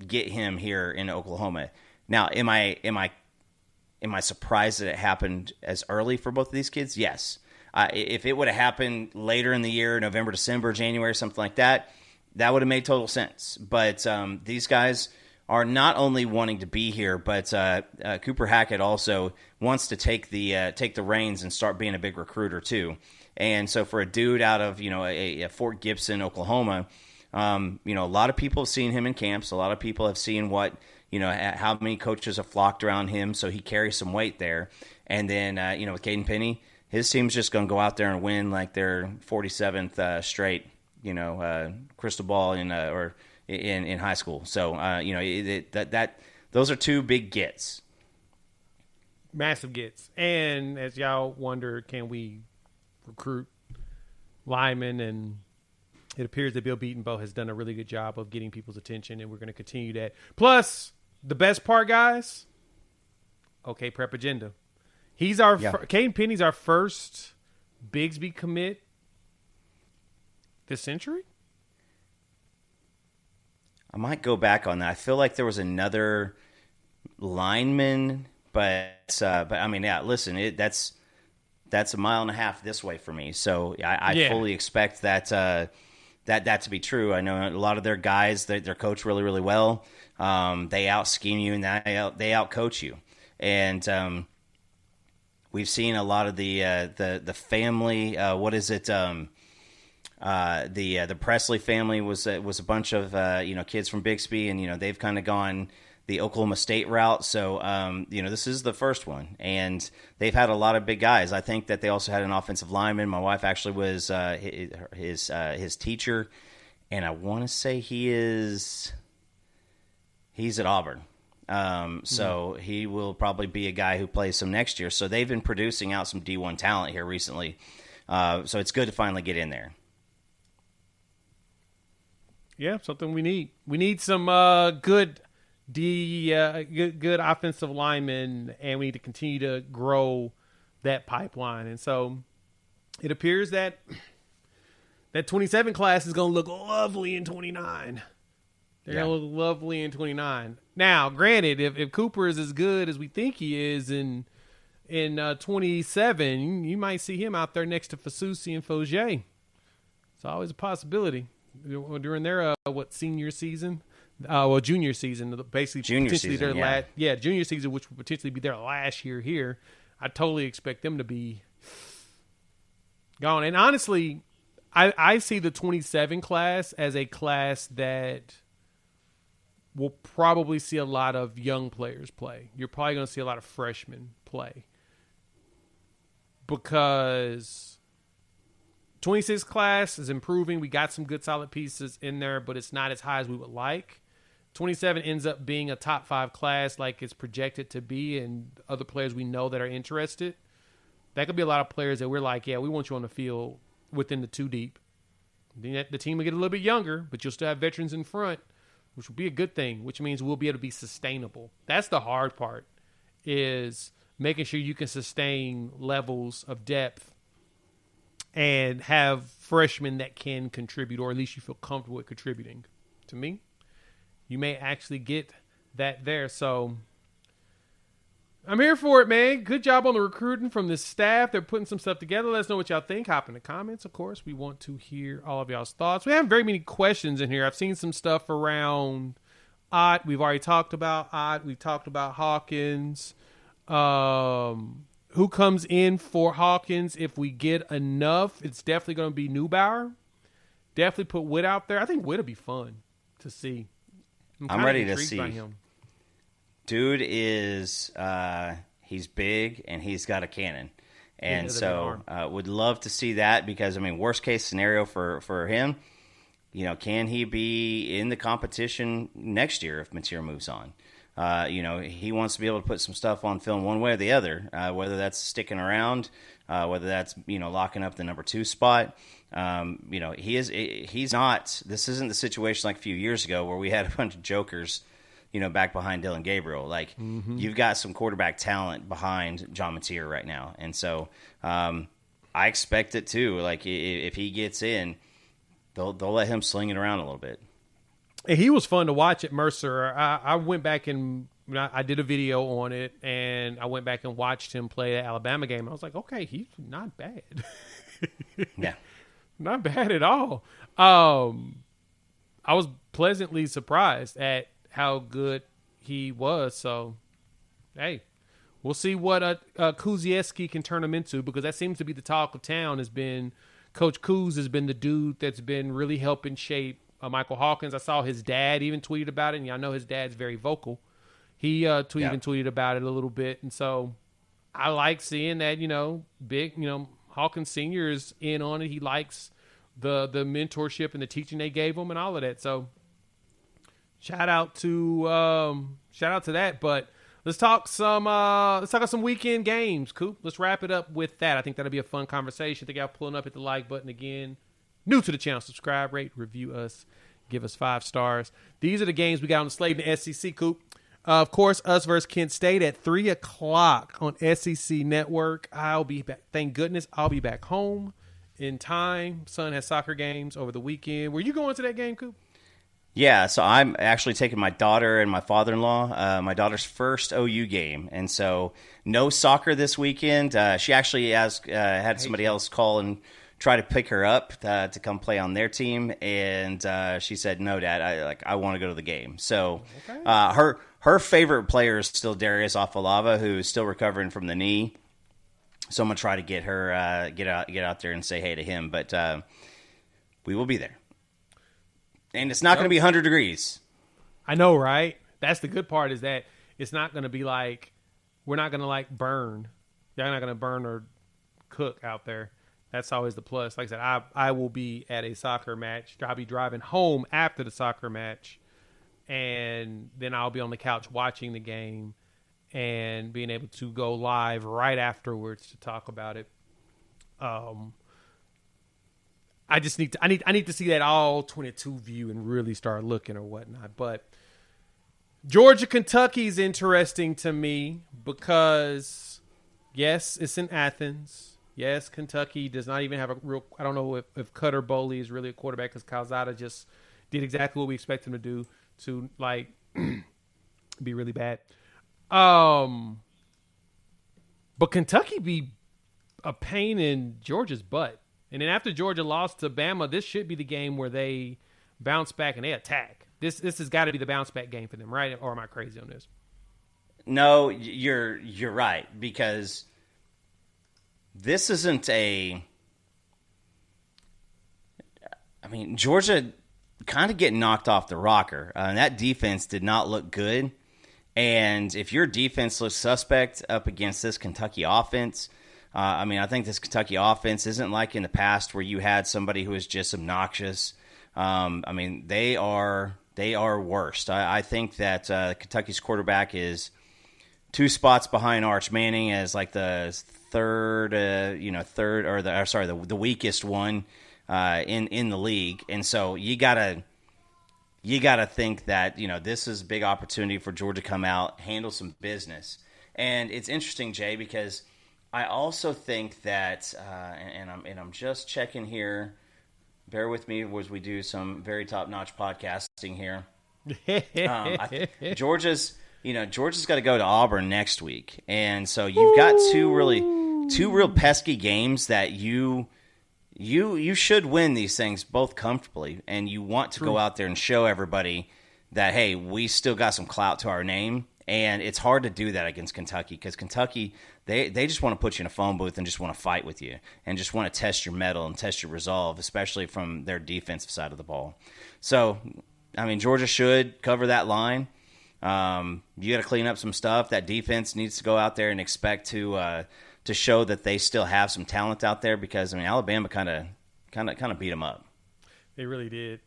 get him here in Oklahoma. Now, am I surprised that it happened as early for both of these kids? Yes. If it would have happened later in the year, November, December, January, something like that, that would have made total sense. But these guys are not only wanting to be here, but Cooper Hackett also wants to take the reins and start being a big recruiter too. And so for a dude out of a Fort Gibson, Oklahoma, a lot of people have seen him in camps. A lot of people have seen what how many coaches have flocked around him, so he carries some weight there. And then with Caden Penny, his team's just going to go out there and win like their 47th straight crystal ball in high school. So those are 2 big gets. Massive gets. And as y'all wonder, can we recruit linemen? And it appears that Bill Beatonbow has done a really good job of getting people's attention, and we're going to continue that. Plus, the best part, guys, okay, Prep Agenda. He's Caden Penny's our first Bigsby commit this century. I might go back on that. I feel like there was another lineman But I mean, yeah. Listen, that's a mile and a half this way for me. So I fully expect that to be true. I know a lot of their guys, they're coached really, really well. They out scheme you and they out coach you. And we've seen a lot of the family. What is it? The Presley family was a bunch of kids from Bixby, and they've kind of gone the Oklahoma State route. So this is the first one, and they've had a lot of big guys. I think that they also had an offensive lineman. My wife actually was his teacher, and I want to say he's at Auburn. So he will probably be a guy who plays some next year. So they've been producing out some D1 talent here recently. So it's good to finally get in there. Yeah, something we need. We need some good offensive linemen, and we need to continue to grow that pipeline. And so it appears that 27 class is going to look lovely in 29. They're going to look lovely in 29. Now, granted, if Cooper is as good as we think he is in 27, you might see him out there next to Fasusi and Fogier. It's always a possibility. During their senior season, junior season, basically junior potentially season, their junior season, which would potentially be their last year here. I totally expect them to be gone. And honestly, I see the 27 class as a class that will probably see a lot of young players play. You're probably going to see a lot of freshmen play because 26 class is improving. We got some good solid pieces in there, but it's not as high as we would like. 27 ends up being a top 5 class like it's projected to be, and other players we know that are interested. That could be a lot of players that we're like, yeah, we want you on the field within the 2 deep. The team will get a little bit younger, but you'll still have veterans in front, which will be a good thing, which means we'll be able to be sustainable. That's the hard part, is making sure you can sustain levels of depth and have freshmen that can contribute, or at least you feel comfortable with contributing. To me, you may actually get that there. So I'm here for it, man. Good job on the recruiting from the staff. They're putting some stuff together. Let us know what y'all think. Hop in the comments, of course. We want to hear all of y'all's thoughts. We haven't very many questions in here. I've seen some stuff around Ott. We've already talked about Ott. We've talked about Hawkins. Who comes in for Hawkins if we get enough? It's definitely going to be Neubauer. Definitely put Witt out there. I think Witt will be fun to see. I'm ready to see. Dude is he's big and he's got a cannon. And so would love to see that because, I mean, worst case scenario for him, can he be in the competition next year if Mateer moves on? He wants to be able to put some stuff on film one way or the other, whether that's sticking around, whether that's, locking up the number 2 spot. He's not, this isn't the situation like a few years ago where we had a bunch of jokers, back behind Dylan Gabriel. Like you've got some quarterback talent behind John Mateer right now. And so, I expect it too. Like if he gets in, they'll let him sling it around a little bit. And he was fun to watch at Mercer. I went back and I did a video on it, and I went back and watched him play the Alabama game. I was like, okay, he's not bad. Yeah. Not bad at all. I was pleasantly surprised at how good he was. So, hey, we'll see what Kuzieski can turn him into, because that seems to be the talk of town. Has been Coach Kuz has been the dude that's been really helping shape Michael Hawkins. I saw his dad even tweeted about it, and y'all know his dad's very vocal. He even tweeted about it a little bit, and so I like seeing that, big, Hawkins Sr. is in on it. He likes the mentorship and the teaching they gave him and all of that. So shout out to that. But let's talk some weekend games, Coop. Let's wrap it up with that. I think that'll be a fun conversation. I think y'all pulling up, hit the like button again. New to the channel, subscribe, rate, review us, give us 5 stars. These are the games we got on the slate in the SEC, Coop. Of course, us versus Kent State at 3 o'clock on SEC Network. I'll be back. Thank goodness I'll be back home in time. Son has soccer games over the weekend. Were you going to that game, Coop? Yeah, so I'm actually taking my daughter and my father-in-law, my daughter's first OU game. And so no soccer this weekend. She actually had somebody else call and try to pick her up to come play on their team. And she said, no, Dad, I want to go to the game. So her favorite player is still Darius Afalava, who's still recovering from the knee. So I'm going to try to get her get out there and say hey to him. But we will be there. And it's not going to be 100 degrees. I know, right? That's the good part is that it's not going to be like, we're not going to like burn. You're not going to burn or cook out there. That's always the plus. Like I said, I will be at a soccer match. I'll be driving home after the soccer match. And then I'll be on the couch watching the game and being able to go live right afterwards to talk about it. I need to see that all 22 view and really start looking or whatnot. But Georgia, Kentucky is interesting to me because, yes, it's in Athens. Yes, Kentucky does not even have a real – I don't know if Cutter Boley is really a quarterback because Calzada just did exactly what we expect him to do to, like, be really bad. But Kentucky be a pain in Georgia's butt. And then after Georgia lost to Bama, this should be the game where they bounce back and they attack. This has got to be the bounce back game for them, right? Or am I crazy on this? No, you're right, because this isn't Georgia kind of getting knocked off the rocker. And that defense did not look good. And if your defense looks suspect up against this Kentucky offense, I think this Kentucky offense isn't like in the past where you had somebody who was just obnoxious. They are worst. I think that Kentucky's quarterback is 2 spots behind Arch Manning as like the the weakest one in the league. And so you gotta think that this is a big opportunity for Georgia to come out, handle some business. And it's interesting, Jay, because I also think that, I'm just checking here. Bear with me as we do some very top-notch podcasting here. Georgia's got to go to Auburn next week, and so you've got two real pesky games that you should win these things both comfortably, and you want to go out there and show everybody that hey, we still got some clout to our name. And it's hard to do that against Kentucky because Kentucky, they just want to put you in a phone booth and just want to fight with you and just want to test your mettle and test your resolve, especially from their defensive side of the ball. So, Georgia should cover that line. You got to clean up some stuff. That defense needs to go out there and expect to show that they still have some talent out there because Alabama kind of beat them up. They really did.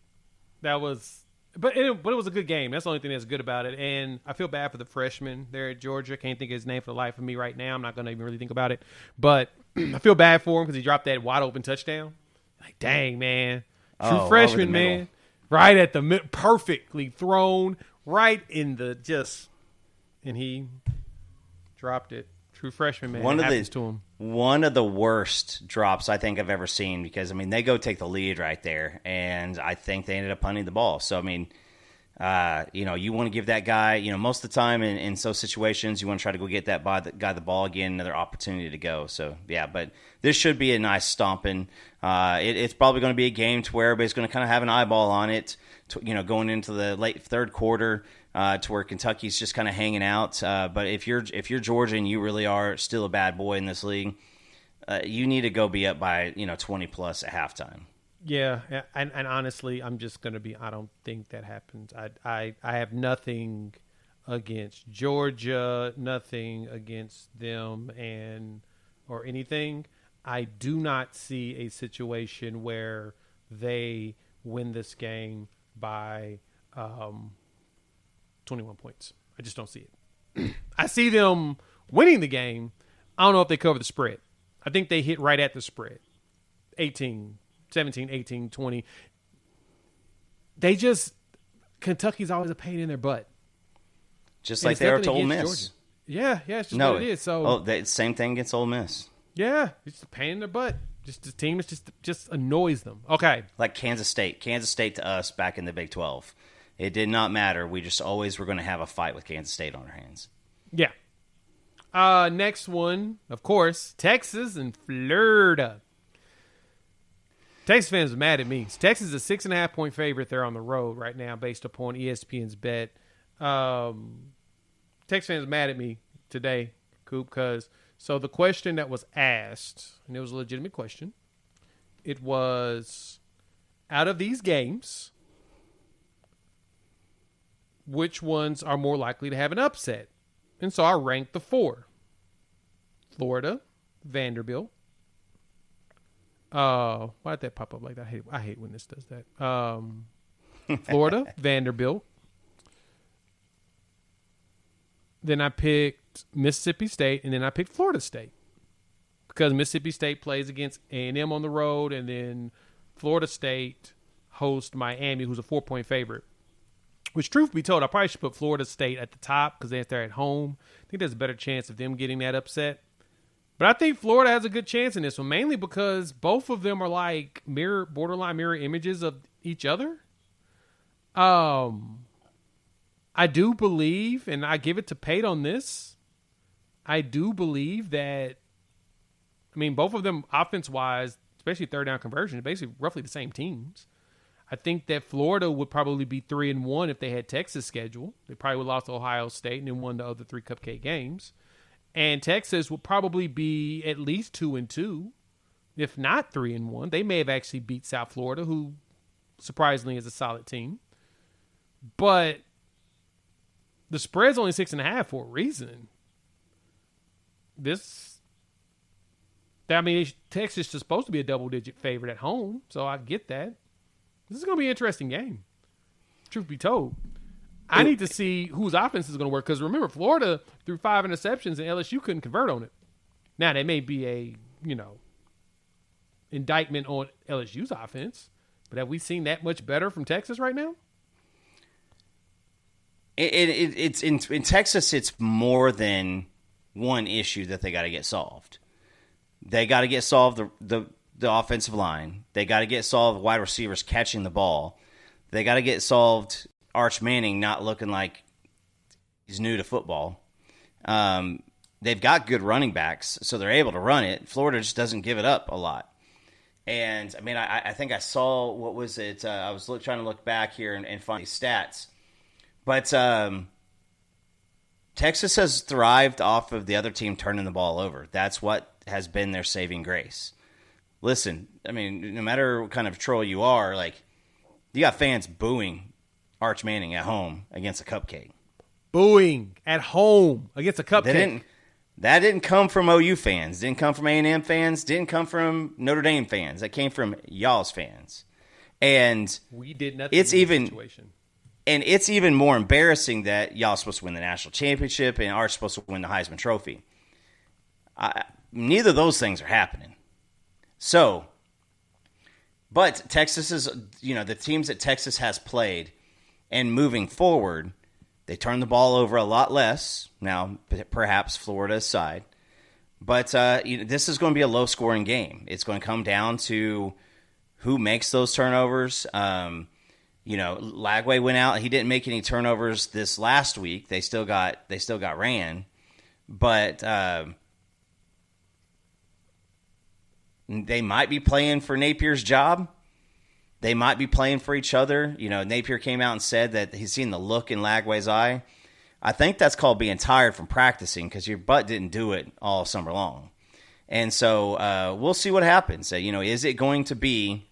But it was a good game. That's the only thing that's good about it. And I feel bad for the freshman there at Georgia. Can't think of his name for the life of me right now. I'm not going to even really think about it. But I feel bad for him because he dropped that wide open touchdown. Like, dang, man. True freshman, man. Right at the middle. Perfectly thrown. Right in the and he dropped it. True freshman, man. One of the worst drops I think I've ever seen because, they go take the lead right there, and I think they ended up punting the ball. So, you want to give that guy, most of the time in those situations, you want to try to go get that guy the ball again, another opportunity to go. So, yeah, but this should be a nice stomping. It's probably going to be a game to where everybody's going to kind of have an eyeball on it, going into the late third quarter. To where Kentucky's just kind of hanging out. But if you're Georgia and you really are still a bad boy in this league, you need to go be up by 20 plus at halftime. Yeah, and honestly, I'm just going to be. I don't think that happens. I have nothing against Georgia, nothing against them, or anything. I do not see a situation where they win this game by 21 points. I just don't see it. I see them winning the game. I don't know if they cover the spread. I think they hit right at the spread. 17, 18, 20. Kentucky's always a pain in their butt. Just like they are to Ole Miss. Georgia. Yeah, it's just what it is. So, same thing against Ole Miss. Yeah, it's a pain in their butt. Just the team is just annoys them. Okay. Like Kansas State. Kansas State to us back in the Big 12. It did not matter. We just always were going to have a fight with Kansas State on our hands. Yeah. Next one, of course, Texas and Florida. Texas fans are mad at me. Texas is a 6.5-point favorite. They're on the road right now based upon ESPN's bet. Texas fans are mad at me today, Coop, because so the question that was asked, and it was a legitimate question, it was, out of these games, which ones are more likely to have an upset? And so I ranked the 4. Florida, Vanderbilt. Why did that pop up like that? I hate when this does that. Florida, Vanderbilt. Then I picked Mississippi State, and then I picked Florida State. Because Mississippi State plays against A&M on the road, and then Florida State hosts Miami, who's a 4-point favorite. Which, truth be told, I probably should put Florida State at the top because they're at home. I think there's a better chance of them getting that upset. But I think Florida has a good chance in this one, mainly because both of them are like borderline mirror images of each other. I do believe, and I give it to Pate on this, I do believe that, I mean, both of them offense-wise, especially third down conversion, basically roughly the same teams. I think that Florida would probably be 3-1 if they had Texas' schedule. They probably would have lost to Ohio State and then won the other 3 cupcake games. And Texas would probably be at least 2-2, if not 3-1. They may have actually beat South Florida, who surprisingly is a solid team. But the spread's only 6.5 for a reason. Texas is supposed to be a double-digit favorite at home, so I get that. This is going to be an interesting game, truth be told. I need to see whose offense is going to work because remember, Florida threw 5 interceptions and LSU couldn't convert on it. Now, that may be a, indictment on LSU's offense, but have we seen that much better from Texas right now? It's in Texas, it's more than one issue that they got to get solved. They got to get solved the offensive line. They got to get solved wide receivers catching the ball. They got to get solved Arch Manning not looking like he's new to football. They've got good running backs, so they're able to run it. Florida just doesn't give it up a lot. And, I mean, I think I saw, what was it? I was trying to look back here and find these stats. But Texas has thrived off of the other team turning the ball over. That's what has been their saving grace. Listen, I mean, no matter what kind of troll you are, like, you got fans booing Arch Manning at home against a cupcake. Booing at home against a cupcake. That didn't come from OU fans. Didn't come from A&M fans. Didn't come from Notre Dame fans. That came from y'all's fans. And we did nothing in this situation. And it's even more embarrassing that y'all are supposed to win the national championship and Arch supposed to win the Heisman Trophy. Neither of those things are happening. So, but Texas is, the teams that Texas has played and moving forward, they turn the ball over a lot less. Now, perhaps Florida aside. But this is going to be a low-scoring game. It's going to come down to who makes those turnovers. Lagway went out. He didn't make any turnovers this last week. They still got ran. But they might be playing for Napier's job. They might be playing for each other. Napier came out and said that he's seen the look in Lagway's eye. I think that's called being tired from practicing because your butt didn't do it all summer long. And so we'll see what happens. Is it going to be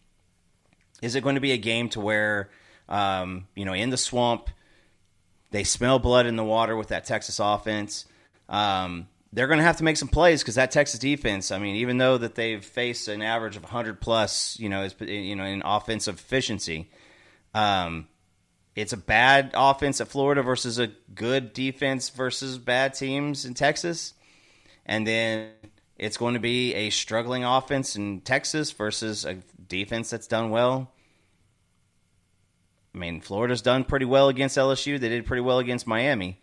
a game to where, in the swamp, they smell blood in the water with that Texas offense? They're going to have to make some plays because that Texas defense, I mean, even though that they've faced an average of 100+, in offensive efficiency, it's a bad offense at Florida versus a good defense versus bad teams in Texas. And then it's going to be a struggling offense in Texas versus a defense that's done well. I mean, Florida's done pretty well against LSU. They did pretty well against Miami.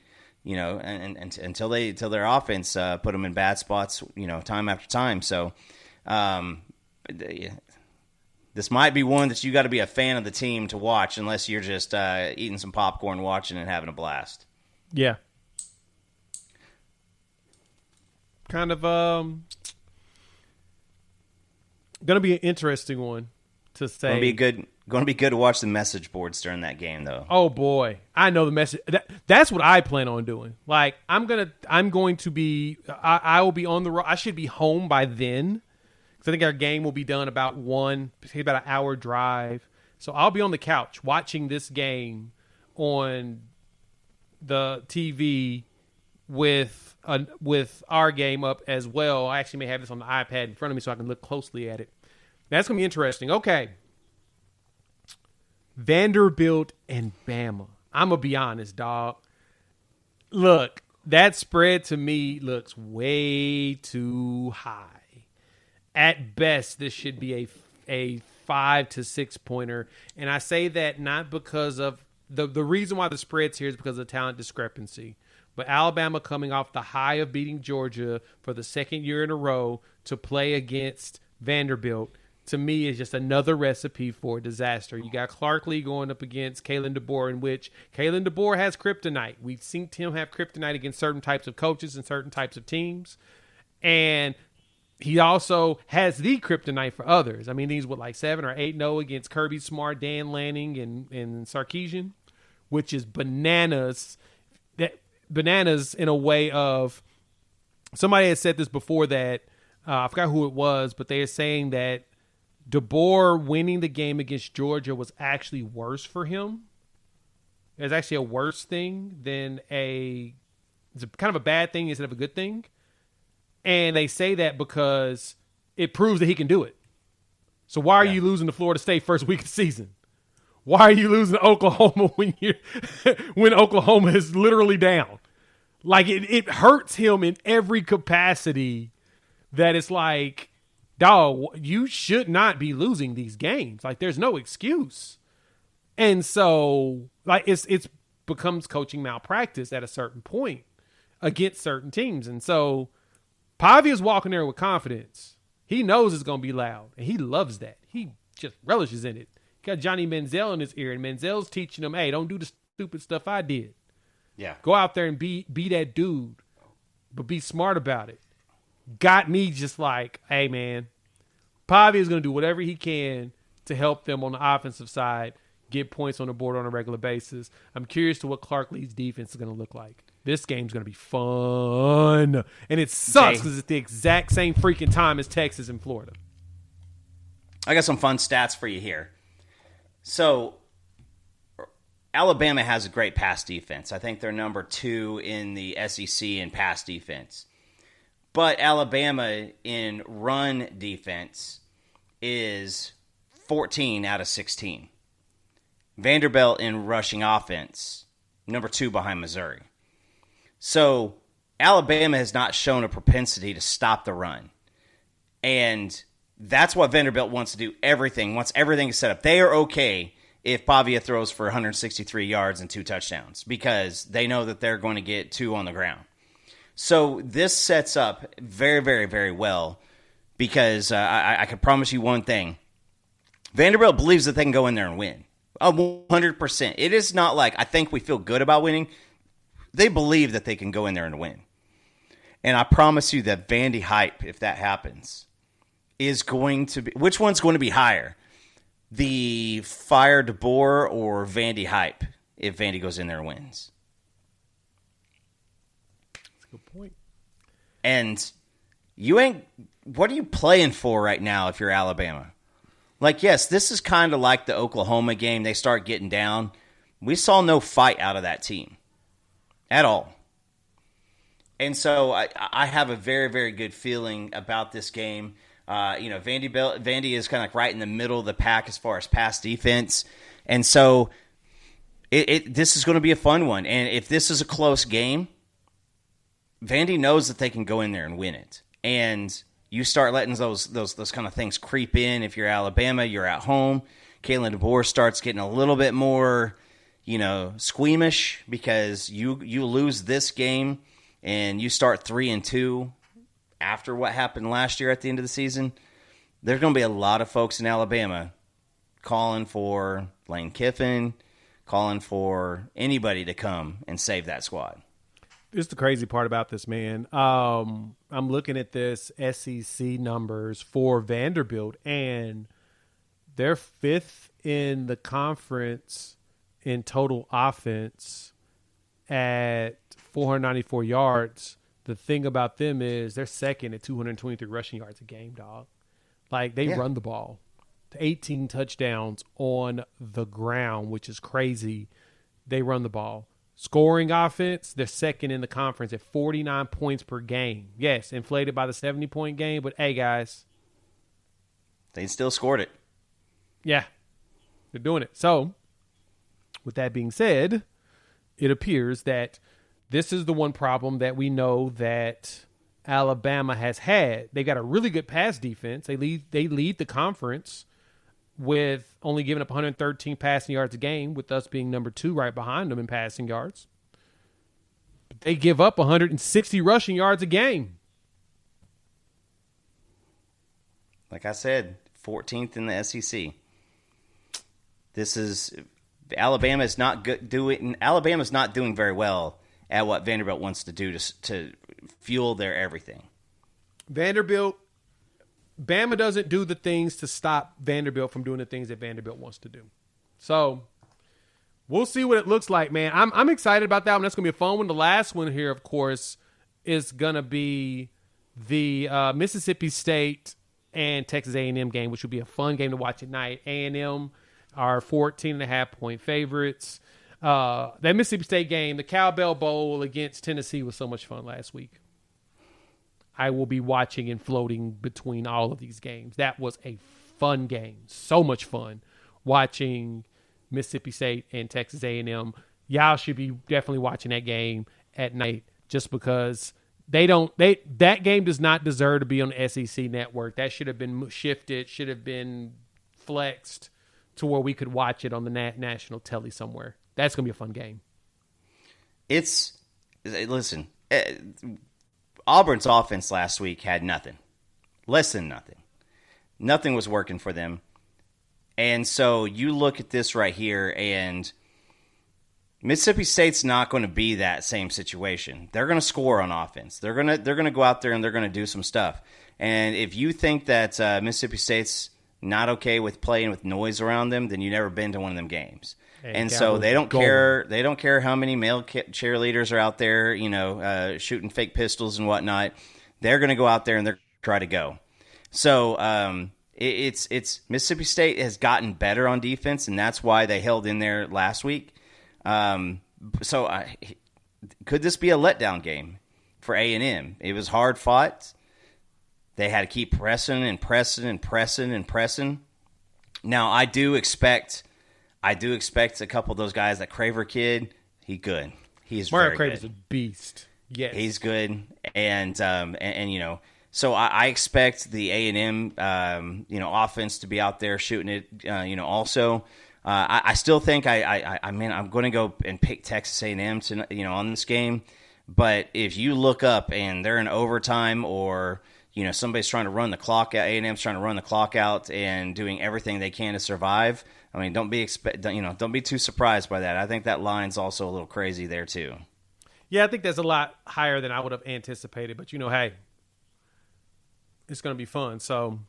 And until their offense put them in bad spots, time after time. So, this might be one that you got to be a fan of the team to watch, unless you're just eating some popcorn, watching, and having a blast. Yeah. Kind of going to be an interesting one to say. Going to be good to watch the message boards during that game, though. Oh boy, I know the message. That's what I plan on doing. Like I will be on the road. I should be home by then, because I think our game will be done about about an hour drive. So I'll be on the couch watching this game on the TV with our game up as well. I actually may have this on the iPad in front of me so I can look closely at it. That's going to be interesting. Okay. Vanderbilt and Bama. I'm going to be honest, dog. Look, that spread to me looks way too high. At best, this should be a 5 to 6 pointer. And I say that not because of the reason why the spread's here is because of the talent discrepancy. But Alabama coming off the high of beating Georgia for the second year in a row to play against Vanderbilt, to me, is just another recipe for disaster. You got Clark Lee going up against Kalen DeBoer, in which Kalen DeBoer has kryptonite. We've seen him have kryptonite against certain types of coaches and certain types of teams. And he also has the kryptonite for others. I mean, he's 7 or 8-0 against Kirby Smart, Dan Lanning, and Sarkisian, which is bananas. Bananas in a way of, somebody had said this before that, I forgot who it was, but they are saying that DeBoer winning the game against Georgia was actually worse for him. It was actually a worse thing than it's kind of a bad thing instead of a good thing. And they say that because it proves that he can do it. So why are you losing to Florida State first week of the season? Why are you losing to Oklahoma when Oklahoma is literally down? Like it hurts him in every capacity that it's like, dog, you should not be losing these games. Like, there's no excuse. And so, like, it's becomes coaching malpractice at a certain point against certain teams. And so Pavia's walking there with confidence. He knows it's going to be loud, and he loves that. He just relishes in it. Got Johnny Manziel in his ear, and Manziel's teaching him, hey, don't do the stupid stuff I did. Yeah. Go out there and be that dude, but be smart about it. Got me just like, hey, man, Pavia is going to do whatever he can to help them on the offensive side get points on the board on a regular basis. I'm curious to what Clark Lee's defense is going to look like. This game's going to be fun. And it sucks because it's the exact same freaking time as Texas and Florida. I got some fun stats for you here. So, Alabama has a great pass defense. I think they're number 2 in the SEC in pass defense. But Alabama in run defense is 14 out of 16. Vanderbilt in rushing offense, number 2 behind Missouri. So Alabama has not shown a propensity to stop the run. And that's what Vanderbilt wants to do. Once everything is set up. They are okay if Pavia throws for 163 yards and 2 touchdowns because they know that they're going to get 2 on the ground. So this sets up very, very, very well because I can promise you one thing. Vanderbilt believes that they can go in there and win. 100%. It is not like, I think we feel good about winning. They believe that they can go in there and win. And I promise you that Vandy hype, if that happens, is going to be... Which one's going to be higher? The Fire DeBoer or Vandy hype if Vandy goes in there and wins? Good point. And what are you playing for right now if you're Alabama? Like, yes, this is kind of like the Oklahoma game. They start getting down. We saw no fight out of that team at all. And so I have a very, very good feeling about this game. Vandy is kind of like right in the middle of the pack as far as pass defense. And so this is going to be a fun one. And if this is a close game, Vandy knows that they can go in there and win it. And you start letting those kind of things creep in. If you're Alabama, you're at home. Kalen DeBoer starts getting a little bit more, squeamish because you lose this game and you start 3-2 after what happened last year at the end of the season. there's going to be a lot of folks in Alabama calling for Lane Kiffin, calling for anybody to come and save that squad. This is the crazy part about this, man. I'm looking at this SEC numbers for Vanderbilt, and they're 5th in the conference in total offense at 494 yards. The thing about them is they're 2nd at 223 rushing yards a game, dog. Like, they run the ball. 18 touchdowns on the ground, which is crazy. They run the ball. Scoring offense, they're 2nd in the conference at 49 points per game. Yes, inflated by the 70-point game, but hey, guys. They still scored it. Yeah, they're doing it. So, with that being said, it appears that this is the one problem that we know that Alabama has had. They got a really good pass defense. They lead the conference with only giving up 113 passing yards a game, with us being number 2 right behind them in passing yards. But they give up 160 rushing yards a game. Like I said, 14th in the SEC. This is Alabama's not doing very well at what Vanderbilt wants to do to fuel their everything. Bama doesn't do the things to stop Vanderbilt from doing the things that Vanderbilt wants to do. So we'll see what it looks like, man. I'm excited about that one. That's going to be a fun one. The last one here, of course, is going to be the Mississippi State and Texas A&M game, which will be a fun game to watch at night. A&M are 14.5-point favorites. That Mississippi State game, the Cowbell Bowl against Tennessee, was so much fun last week. I will be watching and floating between all of these games. That was a fun game. So much fun watching Mississippi State and Texas A&M. Y'all should be definitely watching that game at night, just because that game does not deserve to be on the SEC network. That should have been shifted, should have been flexed to where we could watch it on the national telly somewhere. That's going to be a fun game. Listen, Auburn's offense last week had nothing. Less than nothing. Nothing was working for them. And so you look at this right here, and Mississippi State's not going to be that same situation. They're going to score on offense. They're going to go out there and they're going to do some stuff. And if you think that Mississippi State's not okay with playing with noise around them, then you've never been to one of them games. And so they don't care. They don't care how many male cheerleaders are out there, shooting fake pistols and whatnot. They're going to go out there and they're try to go. So it's Mississippi State has gotten better on defense, and that's why they held in there last week. So could this be a letdown game for A&M? It was hard fought. They had to keep pressing and pressing and pressing and pressing. Now I do expect a couple of those guys. That Craver kid, he's good. He's Mario very Craver's good. a beast. Yes, he's good, and so I expect the A&M offense to be out there shooting it. Also, I still think I'm going to go and pick Texas A&M to on this game. But if you look up and they're in overtime, or somebody's trying to run the clock out, A&M's trying to run the clock out and doing everything they can to survive. I mean, don't be too surprised by that. I think that line's also a little crazy there too. Yeah, I think that's a lot higher than I would have anticipated. But hey, it's going to be fun. So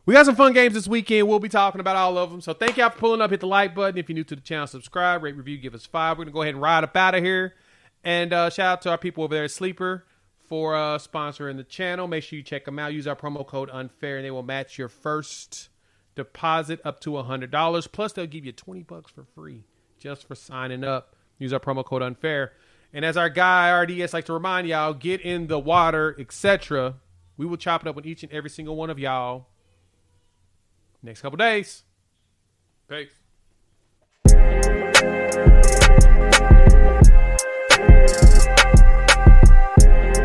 we got some fun games this weekend. We'll be talking about all of them. So thank y'all for pulling up. Hit the like button. If you're new to the channel, subscribe, rate, review, give us 5. We're going to go ahead and ride up out of here. And shout out to our people over there at Sleeper for sponsoring the channel. Make sure you check them out. Use our promo code UNFAIR, and they will match your first deposit up to $100. Plus, they'll give you $20 for free just for signing up. Use our promo code UNFAIR. And as our guy RDS likes to remind y'all, get in the water, etc. We will chop it up with each and every single one of y'all next couple days. Peace.